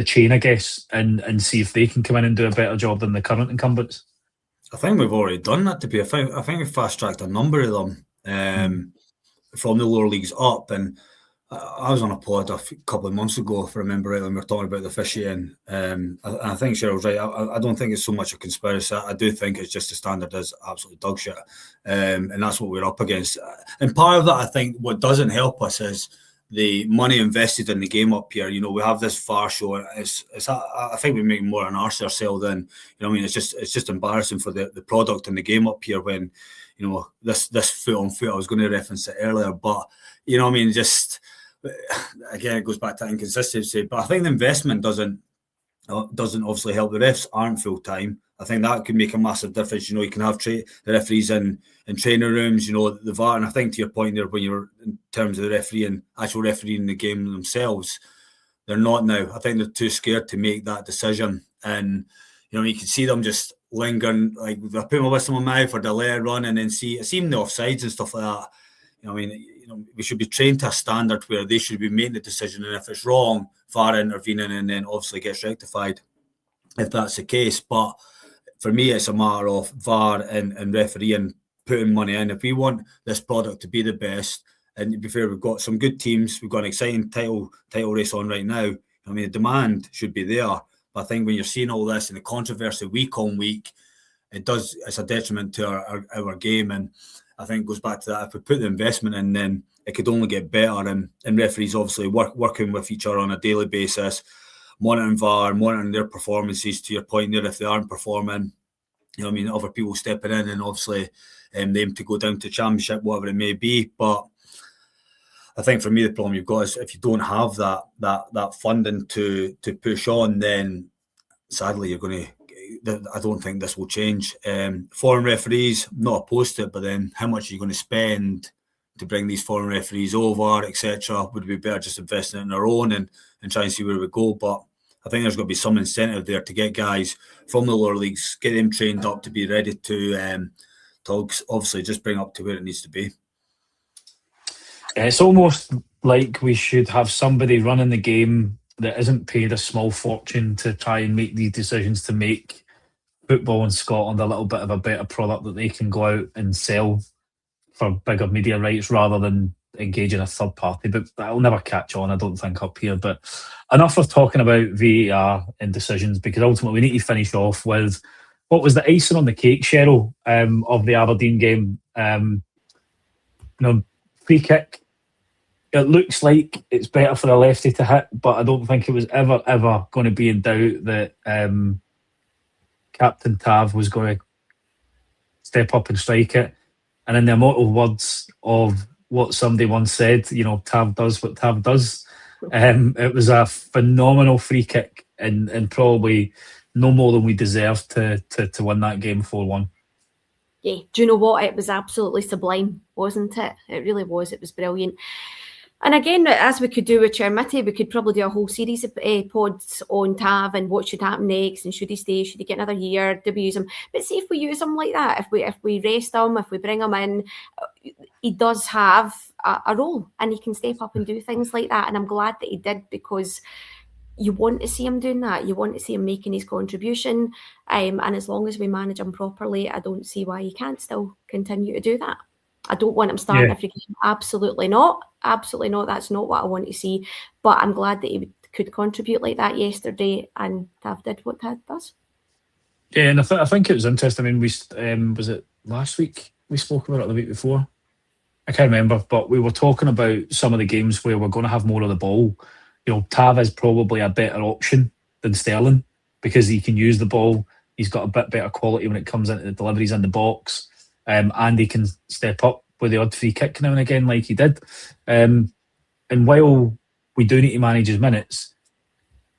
chain, I guess, and see if they can come in and do a better job than the current incumbents? I think we've already done that. I think we've fast tracked a number of them from the lower leagues up. And I was on a pod a couple of months ago, if I remember right, when we were talking about the officiating. I think Cheryl's right. I don't think it's so much a conspiracy. I do think it's just the standard is absolutely dog shit. And that's what we're up against. And part of that, I think, what doesn't help us is the money invested in the game up here. We have this VAR show. I think we make more an arse ourselves than, it's just embarrassing for the product and the game up here when, this foot on foot, I was going to reference it earlier, but, just, again, it goes back to inconsistency. But I think the investment doesn't obviously help. The refs aren't full time. I think that could make a massive difference. You can have the referees in training rooms, the VAR. And I think to your point there, when you're in terms of the actual refereeing the game themselves, they're not now. I think they're too scared to make that decision. And, you can see them just lingering, like they're putting a whistle in my mouth or delay a run and then see the offsides and stuff like that. We should be trained to a standard where they should be making the decision. And if it's wrong, VAR intervening and then obviously gets rectified if that's the case. But for me, it's a matter of VAR and referee and putting money in. If we want this product to be the best, and to be fair, we've got some good teams. We've got an exciting title race on right now. The demand should be there. But I think when you're seeing all this and the controversy week on week, it's a detriment to our game. And I think it goes back to that. If we put the investment in, then it could only get better. And referees obviously working with each other on a daily basis, monitoring VAR, monitoring their performances, to your point there, if they aren't performing, other people stepping in and obviously them to go down to championship, whatever it may be. But I think for me, the problem you've got is if you don't have that funding to push on, then sadly you're going to, I don't think this will change. Foreign referees, not opposed to it, but then how much are you going to spend to bring these foreign referees over, etc.? Would it be better just investing in our own and try and see where we go? But I think there's going to be some incentive there to get guys from the lower leagues, get them trained up to be ready to obviously just bring up to where it needs to be. It's almost like we should have somebody running the game that isn't paid a small fortune to try and make these decisions to make football in Scotland a little bit of a better product that they can go out and sell for bigger media rights rather than engage in a third party. But that'll never catch on, I don't think, up here. But enough of talking about VAR and decisions, because ultimately we need to finish off with what was the icing on the cake, Cheryl, of the Aberdeen game. Free kick. It looks like it's better for a lefty to hit, but I don't think it was ever going to be in doubt that Captain Tav was going to step up and strike it. And in the immortal words of what somebody once said, Tav does what Tav does. It was a phenomenal free kick and probably no more than we deserved to win that game 4-1. Yeah, do you know what? It was absolutely sublime, wasn't it? It really was. It was brilliant. And again, as we could do with Chermity, we could probably do a whole series of pods on Tav and what should happen next, and should he stay, should he get another year, do we use him? But see if we use him like that, if we rest him, if we bring him in, he does have a role and he can step up and do things like that. And I'm glad that he did, because you want to see him doing that. You want to see him making his contribution. And as long as we manage him properly, I don't see why he can't still continue to do that. I don't want him starting every game. Absolutely not. Absolutely not. That's not what I want to see. But I'm glad that he could contribute like that yesterday, and Tav did what Tav does. Yeah, and I think it was interesting. I mean, we was it last week we spoke about it, or the week before? I can't remember, but we were talking about some of the games where we're going to have more of the ball. You know, Tav is probably a better option than Sterling because he can use the ball. He's got a bit better quality when it comes into the deliveries in the box, and he can step up with the odd free kick now and again, like he did. And while we do need to manage his minutes,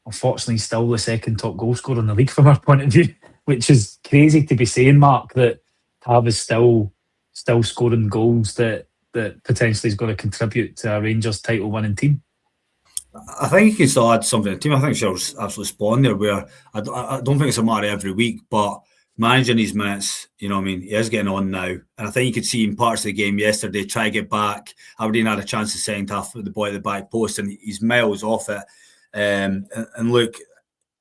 unfortunately, he's still the second top goal scorer in the league from our point of view, which is crazy to be saying, Mark, that Tav is still scoring goals that potentially is going to contribute to a Rangers title winning team. I think he can still add something to the team. I think Cheryl's absolutely spot on there, where I don't think it's a matter every week, but managing his minutes, you know what I mean, he is getting on now. And I think you could see in parts of the game yesterday, try to get back. Aberdeen had a chance to second half with the boy at the back post, and he's miles off it. And look,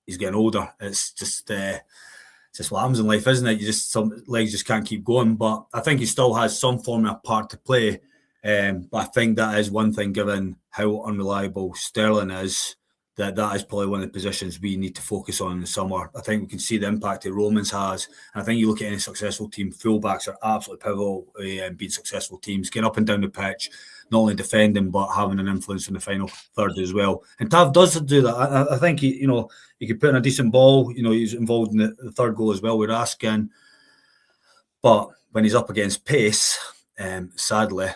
he's getting older. It's just what happens in life, isn't it? Some legs just can't keep going. But I think he still has some form of part to play. But I think that is one thing, given how unreliable Sterling is, that is probably one of the positions we need to focus on in the summer. I think we can see the impact that Romans has. And I think you look at any successful team, fullbacks are absolutely pivotal in being successful teams, getting up and down the pitch, not only defending, but having an influence in the final third as well. And Tav does do that. I think he could put in a decent ball. You know, he's involved in the third goal as well with Raskin. But when he's up against pace, sadly,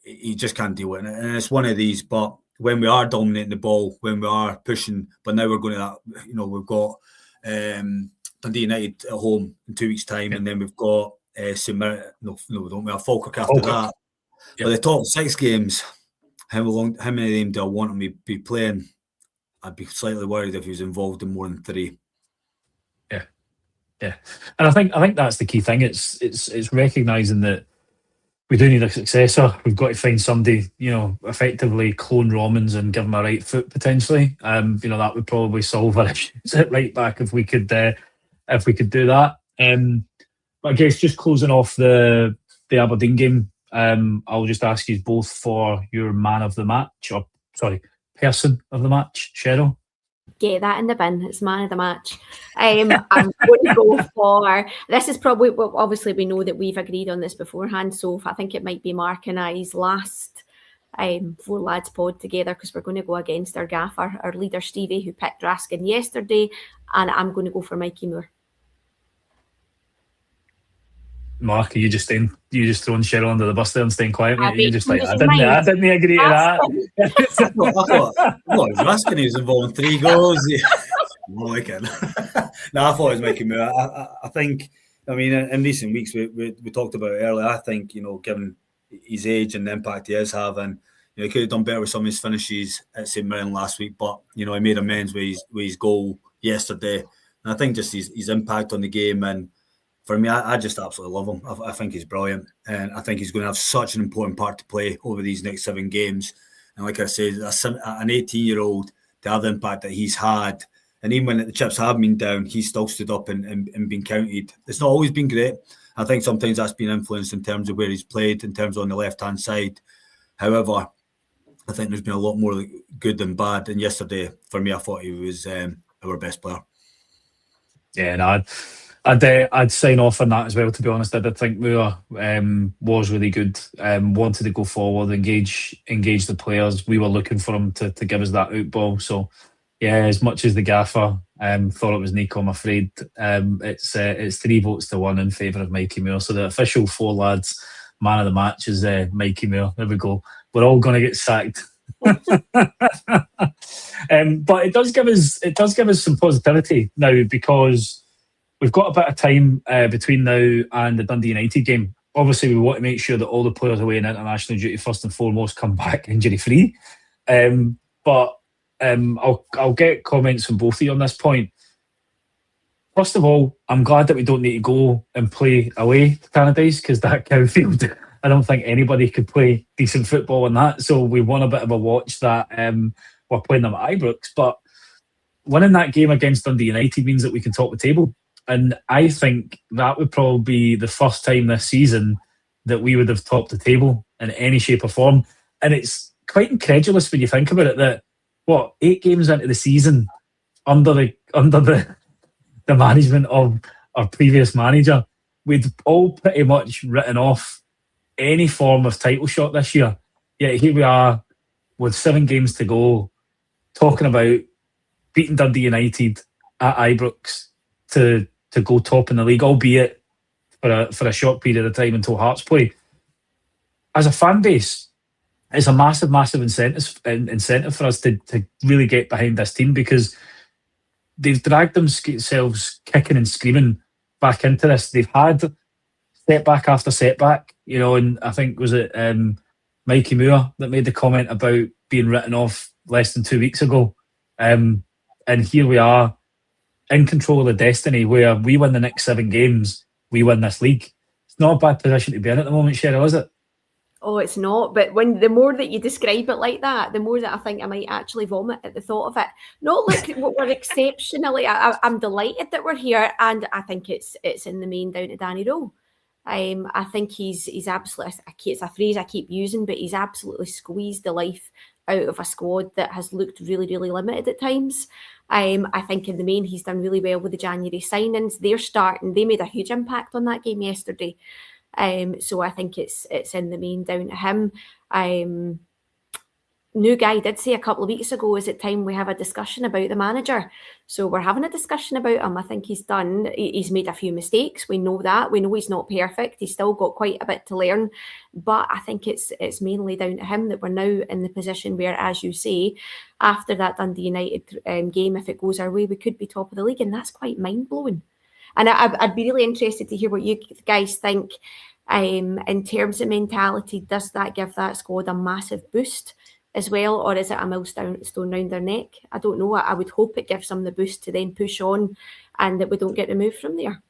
he just can't deal with it. And it's one of these, but when we are dominating the ball, when we are pushing, but now we're going to that, you know, we've got Dundee United at home in 2 weeks' time, and then we've got St Mirren. No, we don't. We have Falkirk after that. Yep. But the top 6 games, how many of them do I want him to be playing? I'd be slightly worried if he was involved in more than 3. Yeah, and I think that's the key thing. It's recognising that we do need a successor. We've got to find somebody, you know, effectively clone Romans and give him a right foot potentially. You know, that would probably solve our issues at right back if we could do that. But I guess just closing off the Aberdeen game, I'll just ask you both for your man of the match, or sorry, person of the match, Cheryl. Get that in the bin. It's man of the match. I'm going to go for, this is probably, well, obviously we know that we've agreed on this beforehand, so I think it might be Mark and I's last 4 lads pod together, because we're going to go against our gaffer, our leader Stevie, who picked Raskin yesterday, and I'm going to go for Mikey Moore. Mark, are you just throwing Cheryl under the bus there and staying quiet? You're just like, I didn't agree to that. I thought Raskin, he was involved in 3 goals. No, I thought it was Mikey Moore. I think, I mean, in recent weeks, we talked about it earlier. I think, you know, given his age and the impact he is having, you know, he could have done better with some of his finishes at St Mirren last week, but, you know, he made amends with his goal yesterday. And I think just his impact on the game, and for me, I just absolutely love him. I think he's brilliant, and I think he's going to have such an important part to play over these next 7 games. And like I said, an 18-year-old, to have the impact that he's had, and even when the chips have been down, he's still stood up and been counted. It's not always been great. I think sometimes that's been influenced in terms of where he's played, in terms of on the left-hand side. However, I think there's been a lot more good than bad. And yesterday, for me, I thought he was our best player. Yeah, no, I'd sign off on that as well, to be honest. I did think Moore was really good, wanted to go forward, engage the players. We were looking for him to give us that out ball. So, yeah, as much as the gaffer thought it was Nico, I'm afraid it's 3 votes to 1 in favour of Mikey Moore. So the official 4 lads man of the match is Mikey Moore. There we go. We're all going to get sacked. But it does give us some positivity now, because we've got a bit of time between now and the Dundee United game. Obviously, we want to make sure that all the players away in international duty, first and foremost, come back injury-free. But I'll get comments from both of you on this point. First of all, I'm glad that we don't need to go and play away to Tannadice, because that Cowfield, I don't think anybody could play decent football in that. So we want a bit of a watch that we're playing them at Ibrox. But winning that game against Dundee United means that we can top the table. And I think that would probably be the first time this season that we would have topped the table in any shape or form. And it's quite incredulous when you think about it that, 8 games into the season under the management of our previous manager, we'd all pretty much written off any form of title shot this year. Yet here we are with 7 games to go, talking about beating Dundee United at Ibrox to go top in the league, albeit for a short period of time until Hearts play. As a fan base, it's a massive, massive incentive for us to really get behind this team, because they've dragged themselves kicking and screaming back into this. They've had setback after setback, and I think, was it Mikey Moore that made the comment about being written off less than 2 weeks ago. And here we are in control of the destiny, where we win the next 7 games, we win this league. It's not a bad position to be in at the moment, Cheryl, is it? Oh, it's not. But the more that you describe it like that, the more that I think I might actually vomit at the thought of it. No, look, we're exceptionally. I'm delighted that we're here, and I think it's in the main down to Danny Rowe. I think he's absolutely. It's a phrase I keep using, but he's absolutely squeezed the life out of a squad that has looked really, really limited at times. I think in the main he's done really well with the January signings. They're starting. They made a huge impact on that game yesterday. So I think it's in the main down to him. New Guy did say a couple of weeks ago, is it time we have a discussion about the manager? So we're having a discussion about him. I think he's made a few mistakes. We know that. We know he's not perfect. He's still got quite a bit to learn. But I think it's mainly down to him that we're now in the position where, as you say, after that Dundee United game, if it goes our way, we could be top of the league. And that's quite mind-blowing. And I'd be really interested to hear what you guys think in terms of mentality. Does that give that squad a massive boost as well, or is it a millstone round their neck? I don't know. I would hope it gives them the boost to then push on and that we don't get removed from there.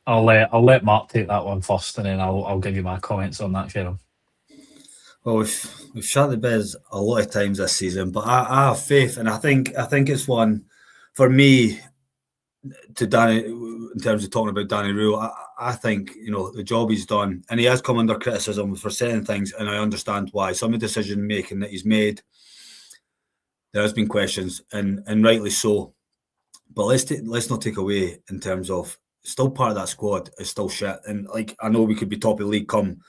I'll let Mark take that one first, and then I'll give you my comments on that, Cheryl. Well, we've shut the beds a lot of times this season, but I have faith, and I think it's one for me. To Danny, in terms of talking about Danny Rule, I think the job he's done, and he has come under criticism for certain things, and I understand why. Some of the decision making that he's made, there has been questions, and rightly so. But let's not take away in terms of still part of that squad is still shit, and I know we could be top of the league come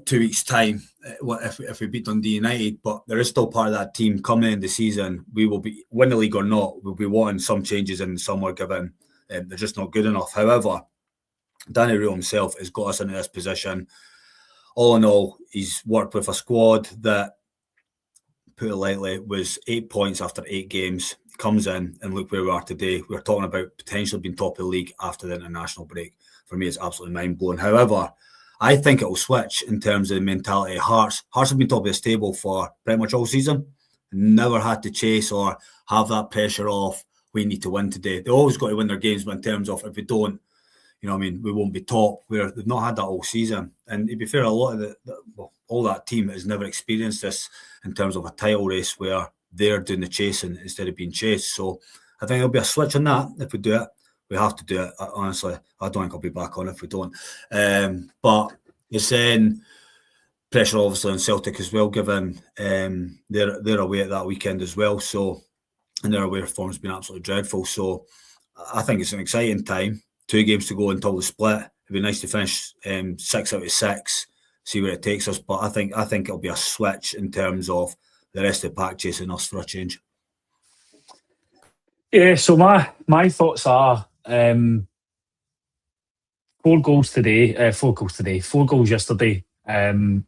2 weeks' time if we beat Dundee United, but there is still part of that team coming in the season. We will be win the league or not. We'll be wanting some changes in some are given. They're just not good enough. However, Danny Rule himself has got us into this position. All in all, he's worked with a squad that, put it lightly, was 8 points after 8 games. Comes in and look where we are today. We're talking about potentially being top of the league after the international break. For me, it's absolutely mind-blowing. However, I think it will switch in terms of the mentality of Hearts. Hearts have been top of this table for pretty much all season. Never had to chase or have that pressure off, we need to win today. They always got to win their games, but in terms of if we don't, we won't be top. They've not had that all season. And to be fair, a lot of all that team has never experienced this in terms of a title race where they're doing the chasing instead of being chased. So I think there'll be a switch on that if we do it. We have to do it. Honestly, I don't think I'll be back on if we don't. But you're saying pressure obviously on Celtic as well, given they're away at that weekend as well. So, and their away form's been absolutely dreadful. So I think it's an exciting time. 2 games to go until the split. It'd be nice to finish 6 out of 6, see where it takes us. But I think it'll be a switch in terms of the rest of the pack chasing us for a change. Yeah. So my thoughts are. 4 goals today. 4 goals yesterday.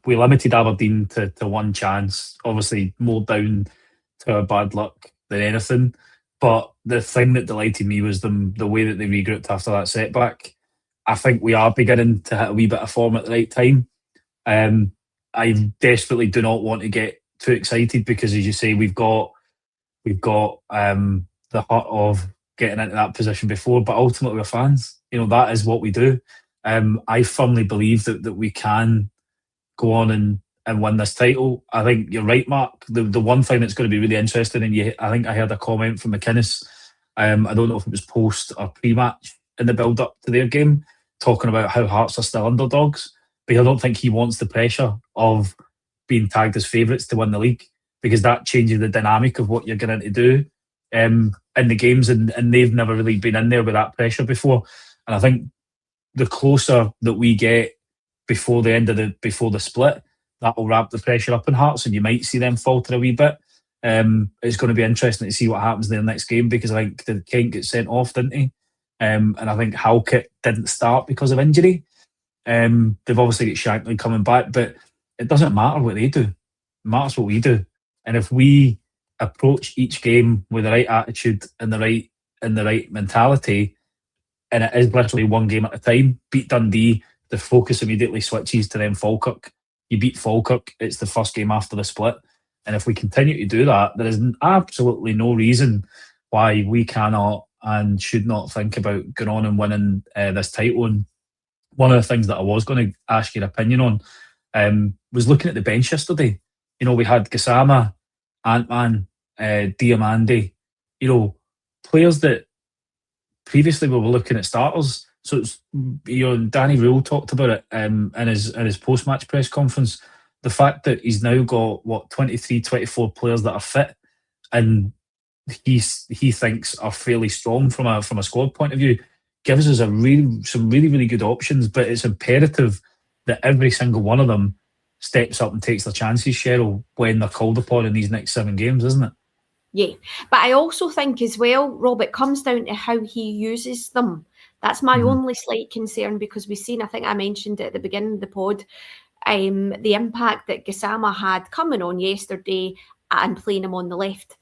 We limited Aberdeen to 1 chance. Obviously, more down to our bad luck than anything. But the thing that delighted me was the way that they regrouped after that setback. I think we are beginning to hit a wee bit of form at the right time. I desperately do not want to get too excited because, as you say, we've got the heart of getting into that position before, but ultimately we're fans. That is what we do. I firmly believe that we can go on and win this title. I think you're right, Mark. The one thing that's going to be really interesting, and I think I heard a comment from McInnes. I don't know if it was post or pre-match in the build-up to their game, talking about how Hearts are still underdogs, but I don't think he wants the pressure of being tagged as favourites to win the league, because that changes the dynamic of what you're going to do in the games, and they've never really been in there with that pressure before. And I think the closer that we get before the split, that will ramp the pressure up in Hearts, and you might see them falter a wee bit. It's going to be interesting to see what happens in their next game, because I think the Kent get sent off, didn't he? And I think Halkett didn't start because of injury. They've obviously got Shankly coming back, but it doesn't matter what they do. It matters what we do. And if we approach each game with the right attitude and the right mentality, and it is literally one game at a time, beat Dundee, the focus immediately switches to then Falkirk. You beat Falkirk, it's the first game after the split. And if we continue to do that, there is absolutely no reason why we cannot and should not think about going on and winning this title. And one of the things that I was going to ask your opinion on was looking at the bench yesterday. We had Gassama, Ant-Man, Diamande, players that previously we were looking at starters. So it's, Danny Rule talked about it in his post-match press conference. The fact that he's now got 23, 24 players that are fit, and he thinks are fairly strong from a squad point of view, gives us some really good options. But it's imperative that every single one of them steps up and takes their chances, Cheryl, when they're called upon in these next 7 games, isn't it? Yeah, but I also think as well, Rob, it comes down to how he uses them. That's my only slight concern, because we've seen, I think I mentioned it at the beginning of the pod, the impact that Gassama had coming on yesterday and playing him on the left.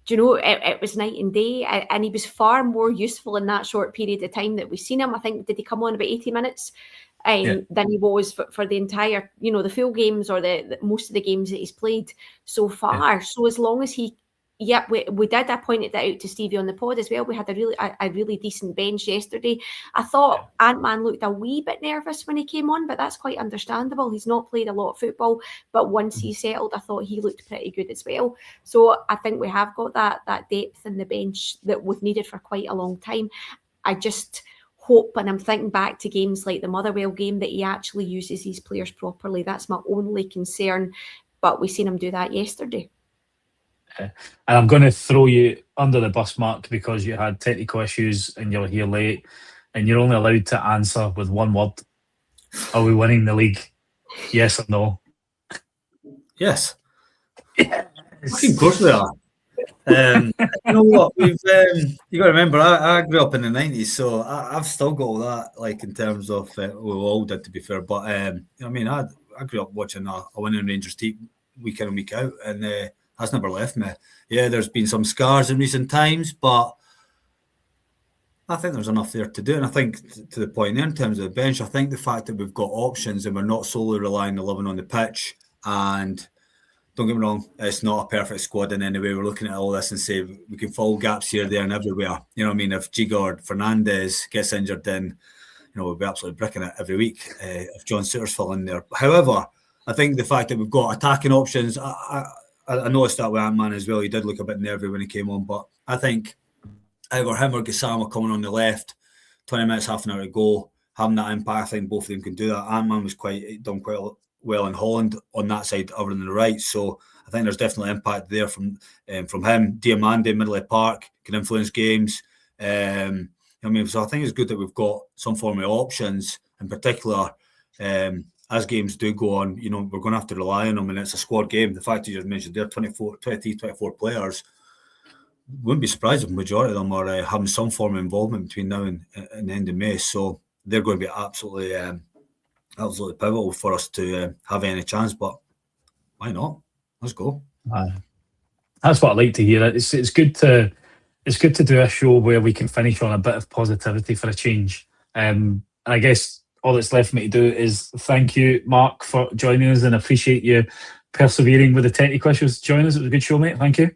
Do you know, it was night and day, and he was far more useful in that short period of time that we've seen him. I think, did he come on about 80 minutes than he was for the entire, the full games, or the most of the games that he's played so far. Yeah. So as long as he, we did. I pointed that out to Stevie on the pod as well. We had a really decent bench yesterday. I thought Ant-Man looked a wee bit nervous when he came on, but that's quite understandable. He's not played a lot of football, but once he settled, I thought he looked pretty good as well. So I think we have got that depth in the bench that we've needed for quite a long time. I just hope, and I'm thinking back to games like the Motherwell game, that he actually uses his players properly. That's my only concern, but we've seen him do that yesterday. And I'm going to throw you under the bus, Mark, because you had technical issues and you're here late, and you're only allowed to answer with one word. Are we winning the league? Yes or no? Yes. Of course we are. You know what? You got to remember, I grew up in the 90s, so I've still got all that, in terms of, we all did, to be fair. But I grew up watching a winning Rangers team week in and week out, and that's never left me. Yeah, there's been some scars in recent times, but I think there's enough there to do. And I think, to the point there, in terms of the bench, I think the fact that we've got options and we're not solely relying on 11 on the pitch, and don't get me wrong, it's not a perfect squad in any way. We're looking at all this and say we can fill gaps here, there and everywhere. You know what I mean? If Giggles, Fernandez gets injured, then we'll be absolutely bricking it every week if John Souttar's still in there. However, I think the fact that we've got attacking options, I noticed that with Ant-Man as well. He did look a bit nervy when he came on, but I think either him or Gassama coming on the left, 20 minutes, half an hour to go, having that impact, I think both of them can do that. Ant-Man was done quite well in Holland on that side, other than the right. So I think there's definitely impact there from him. Diamande, middle of the park, can influence games. So I think it's good that we've got some form of options, in particular. As games do go on, we're going to have to rely on them, and it's a squad game. The fact that you just mentioned there, 24 players, wouldn't be surprised if the majority of them are having some form of involvement between now and the end of May. So they're going to be absolutely pivotal for us to have any chance. But why not? Let's go. That's what I like to hear. It's good to do a show where we can finish on a bit of positivity for a change. And I guess all that's left for me to do is thank you, Mark, for joining us, and appreciate you persevering with the technical issues. Join us. It was a good show, mate. Thank you.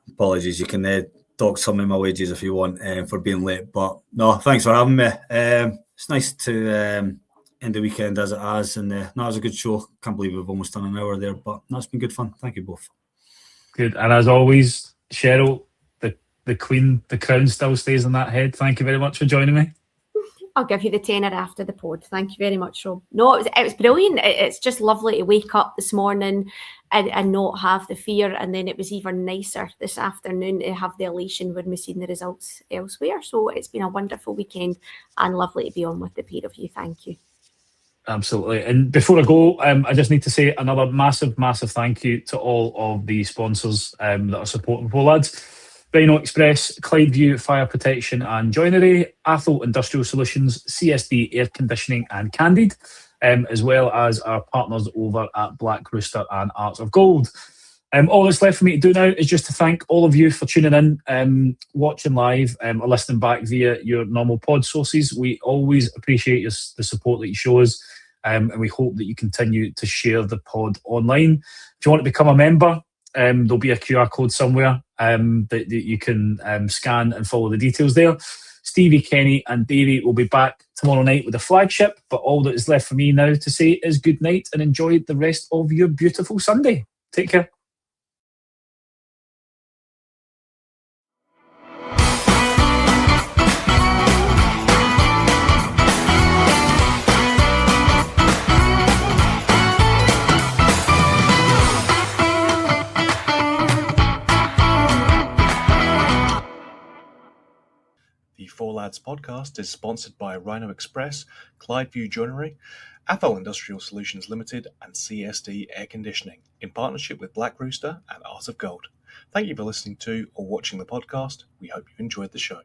Apologies. You can dock some of my wages if you want for being late. But no, thanks for having me. It's nice to end the weekend as it has. And no, it was a good show. Can't believe we've almost done an hour there, but no, it's been good fun. Thank you both. Good. And as always, Cheryl, the Queen, the crown still stays on that head. Thank you very much for joining me. I'll give you the tenner after the pod. Thank you very much, Rob. No, it was brilliant. It's just lovely to wake up this morning and not have the fear. And then it was even nicer this afternoon to have the elation when we've seen the results elsewhere. So it's been a wonderful weekend and lovely to be on with the pair of you. Thank you. Absolutely. And before I go, I just need to say another massive thank you to all of the sponsors that are supporting Pollads. Rhino Express, Clydeview Fire Protection and Joinery, Athol Industrial Solutions, CSD Air Conditioning and Candid, as well as our partners over at Black Rooster and Arts of Gold. All that's left for me to do now is just to thank all of you for tuning in, watching live, or listening back via your normal pod sources. We always appreciate the support that you show us, and we hope that you continue to share the pod online. If you want to become a member, there'll be a QR code somewhere that you can scan and follow the details there. Stevie, Kenny and Davey will be back tomorrow night with the flagship, but all that is left for me now to say is good night and enjoy the rest of your beautiful Sunday. Take care. The Four Lads podcast is sponsored by Rhino Express, Clydeview Joinery, Athol Industrial Solutions Limited and CSD Air Conditioning in partnership with Black Rooster and Art of Gold. Thank you for listening to or watching the podcast. We hope you enjoyed the show.